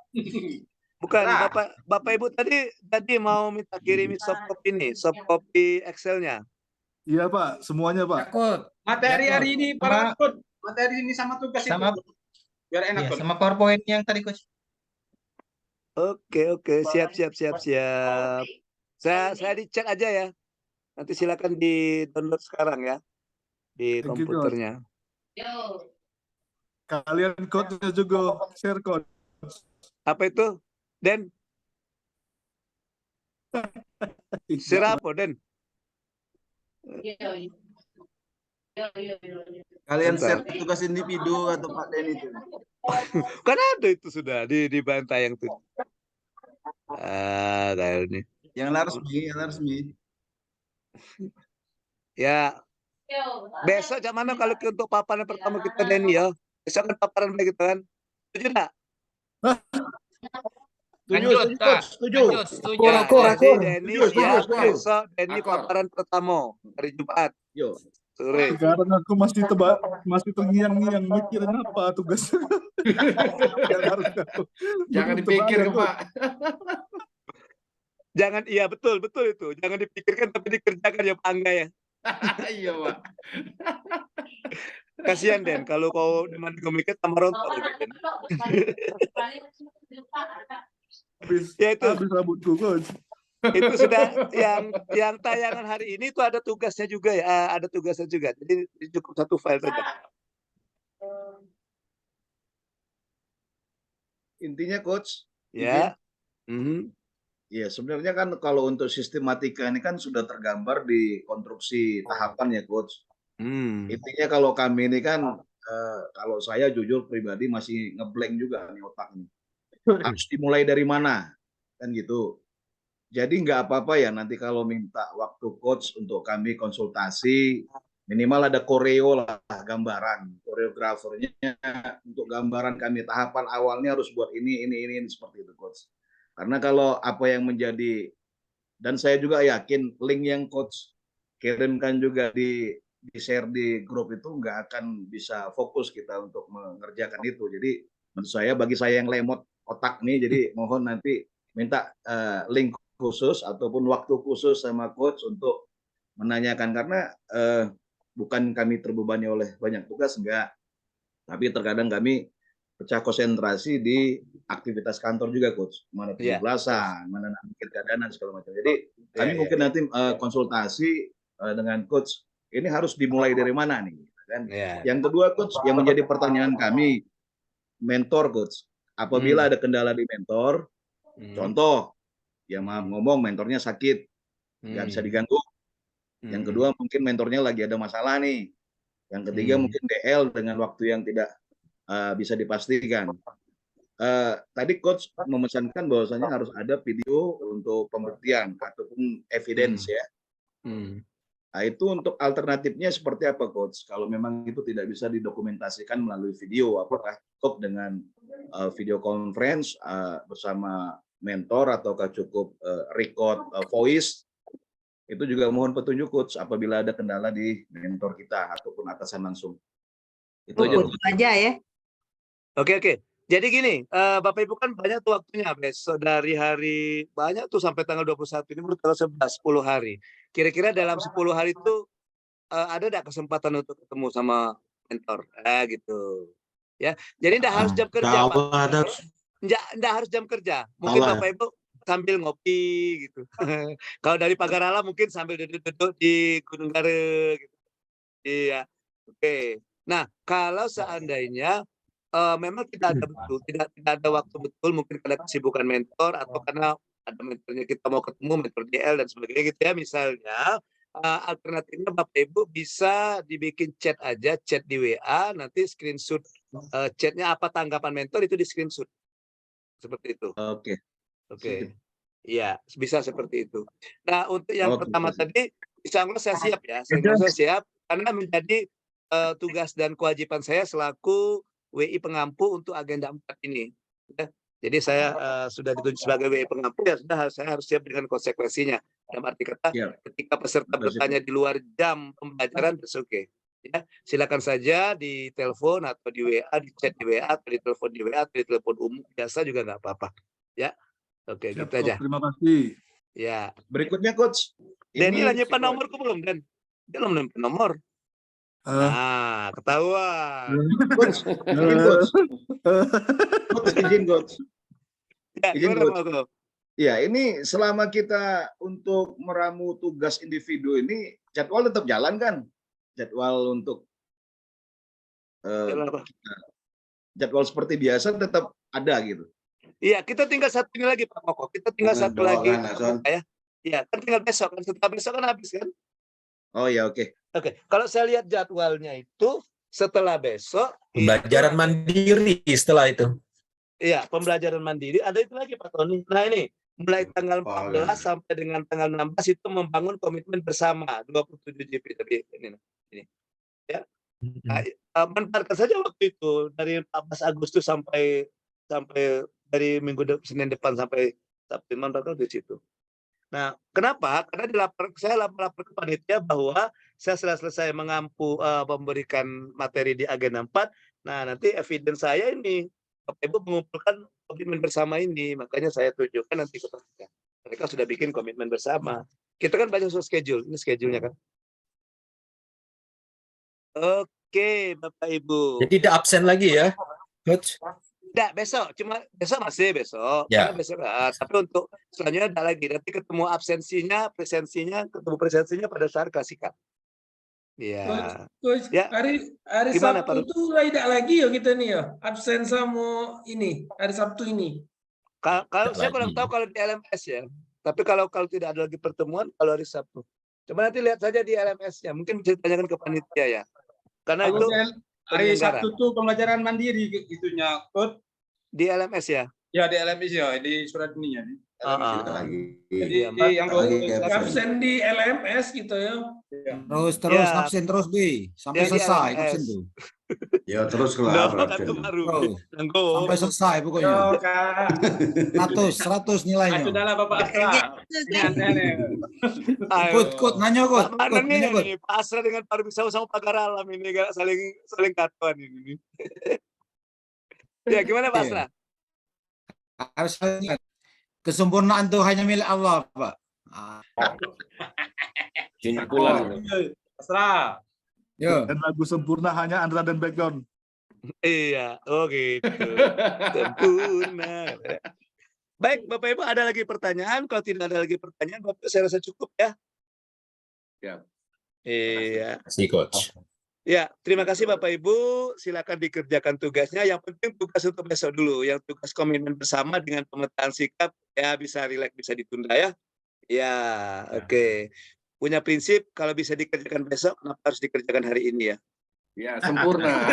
Bukan, Bapak Ibu tadi mau minta kirimi soft copy ini, soft copy Excel-nya. Iya Pak, semuanya Pak. Materi hari ini para Kod. Materi ini sama tugas itu. Biar enak, Iya, sama PowerPoint yang tadi, Coach. Oke, siap. Saya dicek aja ya. Nanti silakan di-download sekarang ya di komputernya. Kalian code-nya juga share code. Apa itu? Den? Share apa, Den? Kalian share tugas individu atau Pak Den itu? Kan ada itu sudah di bantai yang tuh. Kayak ini. Yang resmi. Ya. Besok jam mana kalau untuk paparan pertama kita Denny ya? Besok kan paparan begitu kan? Setuju enggak? Setuju, Coach. Setuju. Setuju. Jadi Denny siap besok Denny paparan pertama hari Jumat. Yo. Sore. Sekarang aku masih terngiang-ngiang mikirin apa tugas. Yang harus aku. Jangan dipikir, Pak. Jangan, iya betul itu. Jangan dipikirkan tapi dikerjakan ya Pak Angga ya. Iya, Pak. Kasihan Den, kalau kau dengan komiknya tambah rontok. Ya itu. Habis rambutku, Coach. Itu sudah yang tayangan hari ini itu ada tugasnya juga ya, ada tugasnya juga. Jadi cukup satu file saja. Intinya Coach, Ya. ya sebenarnya kan kalau untuk sistematika ini kan sudah tergambar di konstruksi tahapan ya Coach. Intinya kalau kami ini kan kalau saya jujur pribadi masih ngeblank juga nih otak ini. Harus dimulai dari mana kan gitu. Jadi nggak apa-apa ya nanti kalau minta waktu coach untuk kami konsultasi minimal ada koreo lah, gambaran koreografernya untuk gambaran kami tahapan awalnya harus buat ini seperti itu coach. Karena kalau apa yang menjadi dan saya juga yakin link yang coach kirimkan juga di share di grup itu nggak akan bisa fokus kita untuk mengerjakan itu. Jadi menurut saya bagi saya yang lemot otak nih jadi mohon nanti minta link khusus ataupun waktu khusus sama coach untuk menanyakan karena bukan kami terbebani oleh banyak tugas enggak, tapi terkadang kami pecah konsentrasi di aktivitas kantor juga coach, mana 17-an, mana bikin keadaan segala macam. Jadi kami mungkin nanti konsultasi dengan coach ini harus dimulai dari mana nih kan. Yang kedua coach yang menjadi pertanyaan kami mentor coach, apabila ada kendala di mentor, contoh yang ngomong mentornya sakit, nggak bisa diganggu. Yang kedua mungkin mentornya lagi ada masalah nih. Yang ketiga mungkin DL dengan waktu yang tidak bisa dipastikan. Tadi coach memesankan bahwasanya harus ada video untuk pembuktian ataupun evidence ya. Nah, itu untuk alternatifnya seperti apa coach? Kalau memang itu tidak bisa didokumentasikan melalui video, apakah cukup dengan video conference bersama mentor ataukah cukup record voice? Itu juga mohon petunjuk coach apabila ada kendala di mentor kita ataupun atasan langsung. Itu aja ya. Oke. Jadi gini, Bapak Ibu kan banyak tuh waktunya besok dari hari banyak tuh sampai tanggal 21 ini baru tanggal 11, 10 hari. Kira-kira dalam 10 hari itu ada enggak kesempatan untuk ketemu sama mentor? Gitu. Ya. Jadi enggak harus jam kerja, Pak. Enggak harus jam kerja. Mungkin Bapak Ibu sambil ngopi gitu. Kalau dari Pagarala mungkin sambil duduk-duduk di Gunung Gare gitu. Iya. Oke. Nah, kalau seandainya memang tidak ada waktu betul mungkin karena kesibukan mentor atau karena ada mentornya kita mau ketemu mentor DL dan sebagainya gitu ya misalnya alternatifnya Bapak Ibu bisa dibikin chat aja, chat di WA, nanti screenshot chatnya apa tanggapan mentor itu di screenshot. Seperti itu. Oke. Iya, bisa seperti itu. Nah, untuk yang pertama tadi, insya Allah saya siap ya. Saya siap karena menjadi tugas dan kewajiban saya selaku WI pengampu untuk agenda 4 ini. Ya. Jadi saya sudah ditunjuk sebagai WI pengampu ya sudah saya harus siap dengan konsekuensinya. Dalam arti kata ketika peserta bertanya di luar jam pembelajaran, oke. Ya, silakan saja di telepon atau di WA, di chat di WA, atau di telepon di WA, atau di telepon umum biasa juga nggak apa-apa. Ya, oke, gitu aja. Terima kasih. Ya. Berikutnya coach. Denny nyimpan nomorku belum Dan? Dia belum nyimpan nomor. Nah, ketahuan. Coach, izin coach. Ya, izin coach. Ya, ini selama kita untuk meramu tugas individu ini jadwal tetap jalan kan? Jadwal untuk jadwal seperti biasa tetap ada gitu. Iya, kita tinggal satu ini lagi Pak Koko. Kita tinggal satu lagi. Ya. Iya, kan tinggal besok kan. Setelah besok kan habis kan? Oh ya, oke. Oke, kalau saya lihat jadwalnya itu setelah besok pembelajaran mandiri setelah itu. Iya, pembelajaran mandiri ada itu lagi Pak Tony. Nah, ini mulai tanggal 14 sampai dengan tanggal 16 itu membangun komitmen bersama 27 JP tapi ini. Ya. Nah, manfaatkan saja waktu itu dari 14 Agustus sampai dari Senin depan sampai Sabtu bakal di situ. Nah, kenapa? Karena saya lapor ke panitia bahwa saya setelah selesai memberikan materi di agenda 4, nah nanti evidence saya ini, Bapak Ibu mengumpulkan komitmen bersama ini, makanya saya tunjukkan nanti ke panitia. Mereka sudah bikin komitmen bersama. Kita kan banyak schedule, ini schedule-nya kan. Oke, Bapak Ibu. Jadi tidak absen lagi ya, Coach? Tidak, besok. Cuma besok masih besok. Ya. Karena besok, tapi untuk selanjutnya ada lagi. Nanti ketemu absensinya, presensinya pada saat kasihkan. Ya. Coach, Ya. hari Gimana, Sabtu Pak? itu tidak lagi ya kita nih ya. Absen sama ini, hari Sabtu ini. Kalau saya kurang tahu kalau di LMS ya. Tapi kalau tidak ada lagi pertemuan, kalau hari Sabtu. Coba nanti lihat saja di LMS-nya. Mungkin bisa ditanyakan ke panitia ya. Karena Kalau itu hari penyelenggara. Sabtu tuh pembelajaran mandiri itunya, Coach. Di LMS ya? Ya di LMS ya, di surat ininya. Jadi Iya, yang absen di LMS gitu ya. Terus Ya. absen terus Bi, sampai Ya, di selesai LMS. absen tuh. Ya terus No, kelar. kan itu baru. Terus. Nanggo. Sampai selesai pokoknya. Yo, Kak. 100 nilainya. Sudahlah Bapak Asra. Ini aneh-aneh. Kut, nanya Kut. Mana Kut, nanya Kut. nih Pak Asra dengan Pak Rubi sama Pagar Alam ini gak saling katuan ini. Ya gimana Pak Asra? Harus ingat, kesempurnaan itu hanya milik Allah, Pak. Asra. Yo. Dan lagu sempurna hanya Andra dan background. Iya, oh gitu. Sempurna. Baik, Bapak Ibu ada lagi pertanyaan? Kalau tidak ada lagi pertanyaan, Bapak saya rasa cukup ya. Ya. Iya. Si Coach. Ya, terima kasih Bapak Ibu. Silakan dikerjakan tugasnya. Yang penting tugas untuk besok dulu. Yang tugas komitmen bersama dengan pemetaan sikap ya bisa rileks, bisa ditunda ya. Ya, oke. Punya prinsip kalau bisa dikerjakan besok, kenapa harus dikerjakan hari ini ya? Ya, sempurna.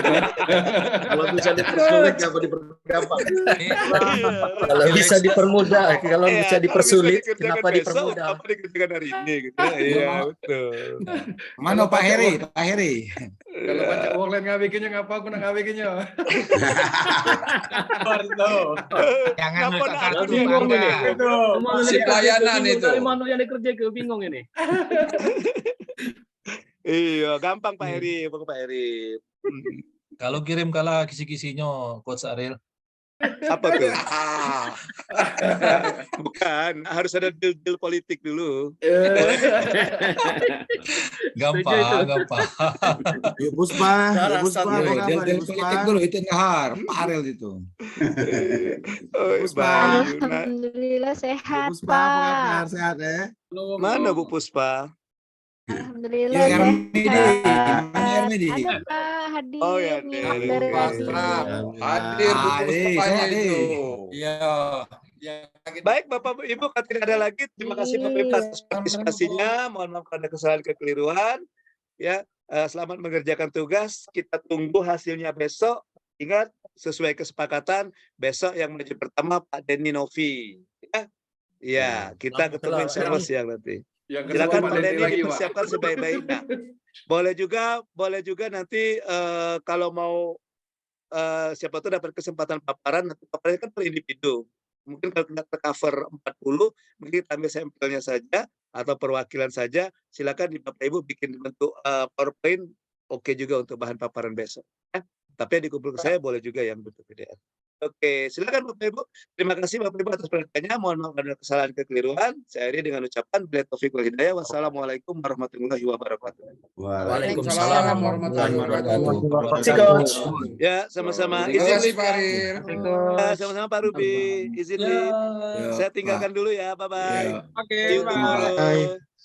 Kalau bisa dipersulit, kenapa dipergampang? Kalau bisa dipermudah, kalau bisa dipersulit, kenapa besok, dipermudah? kenapa dikerjakan hari ini? Gitu. Iya, betul. Mana Pak Heri? Pak Heri. Kalau baca uang lain ngabikinnya ngapa aku nak ngabikinnya? Jangan Kenapa minta nak kartu aku bingung bingung ini. Si pelayanan itu. Dari mana yang dikerja ke bingung ini. Iya, gampang Pak Heri, Pak Heri. Kalau kirim kalah kisi-kisinya, Coach Ariel. Apa tuh? Bukan, harus ada deal politik dulu. Gampang. Yuk Puspa, Del Puspa. politik dulu itu Nahar, Pak Ariel itu. Puspa. Alhamdulillah sehat, Puspa, apa Pak. kabar? Sehat ya? Mana Bu Puspa? Alhamdulillah Ya, sehat. Hermidi. Ada Pak hadir. Oh ya, dari tadi. Hadir Bu Puspanya itu. Iya. Baik Bapak Ibu, kalau tidak ada lagi, terima kasih Bapak Ibu atas partisipasinya. Mohon maaf ada kesalahan kekeliruan. Ya, selamat mengerjakan tugas. Kita tunggu hasilnya besok. Ingat, sesuai kesepakatan besok yang maju pertama Pak Denny Novi. Ya, kita ketemu insya Allah siang nanti. Silakan Pak Denny dipersiapkan sebaik-baiknya. Boleh juga nanti kalau mau siapa tuh dapat kesempatan paparan, nanti paparannya kan per individu. Mungkin kalau tidak tercover 40, mungkin kita ambil sampelnya saja atau perwakilan saja. Silakan di Bapak Ibu bikin bentuk PowerPoint, oke juga untuk bahan paparan besok. Tapi yang dikumpul ke saya boleh juga yang bentuk PDF. Oke, silakan Bapak Ibu. Terima kasih Bapak Ibu atas perhatiannya. Mohon maaf ada kesalahan kekeliruan. Saya akhiri dengan ucapan billahi taufiq wal hidayah. Wassalamualaikum warahmatullahi wabarakatuh. Waalaikumsalam warahmatullahi wabarakatuh. Terima kasih, Coach. Ya, sama-sama. Izin Pak Ariel. sama-sama Pak Ruby. Izin Saya tinggalkan dulu ya. Bye-bye. Oke, See you tomorrow. Bye.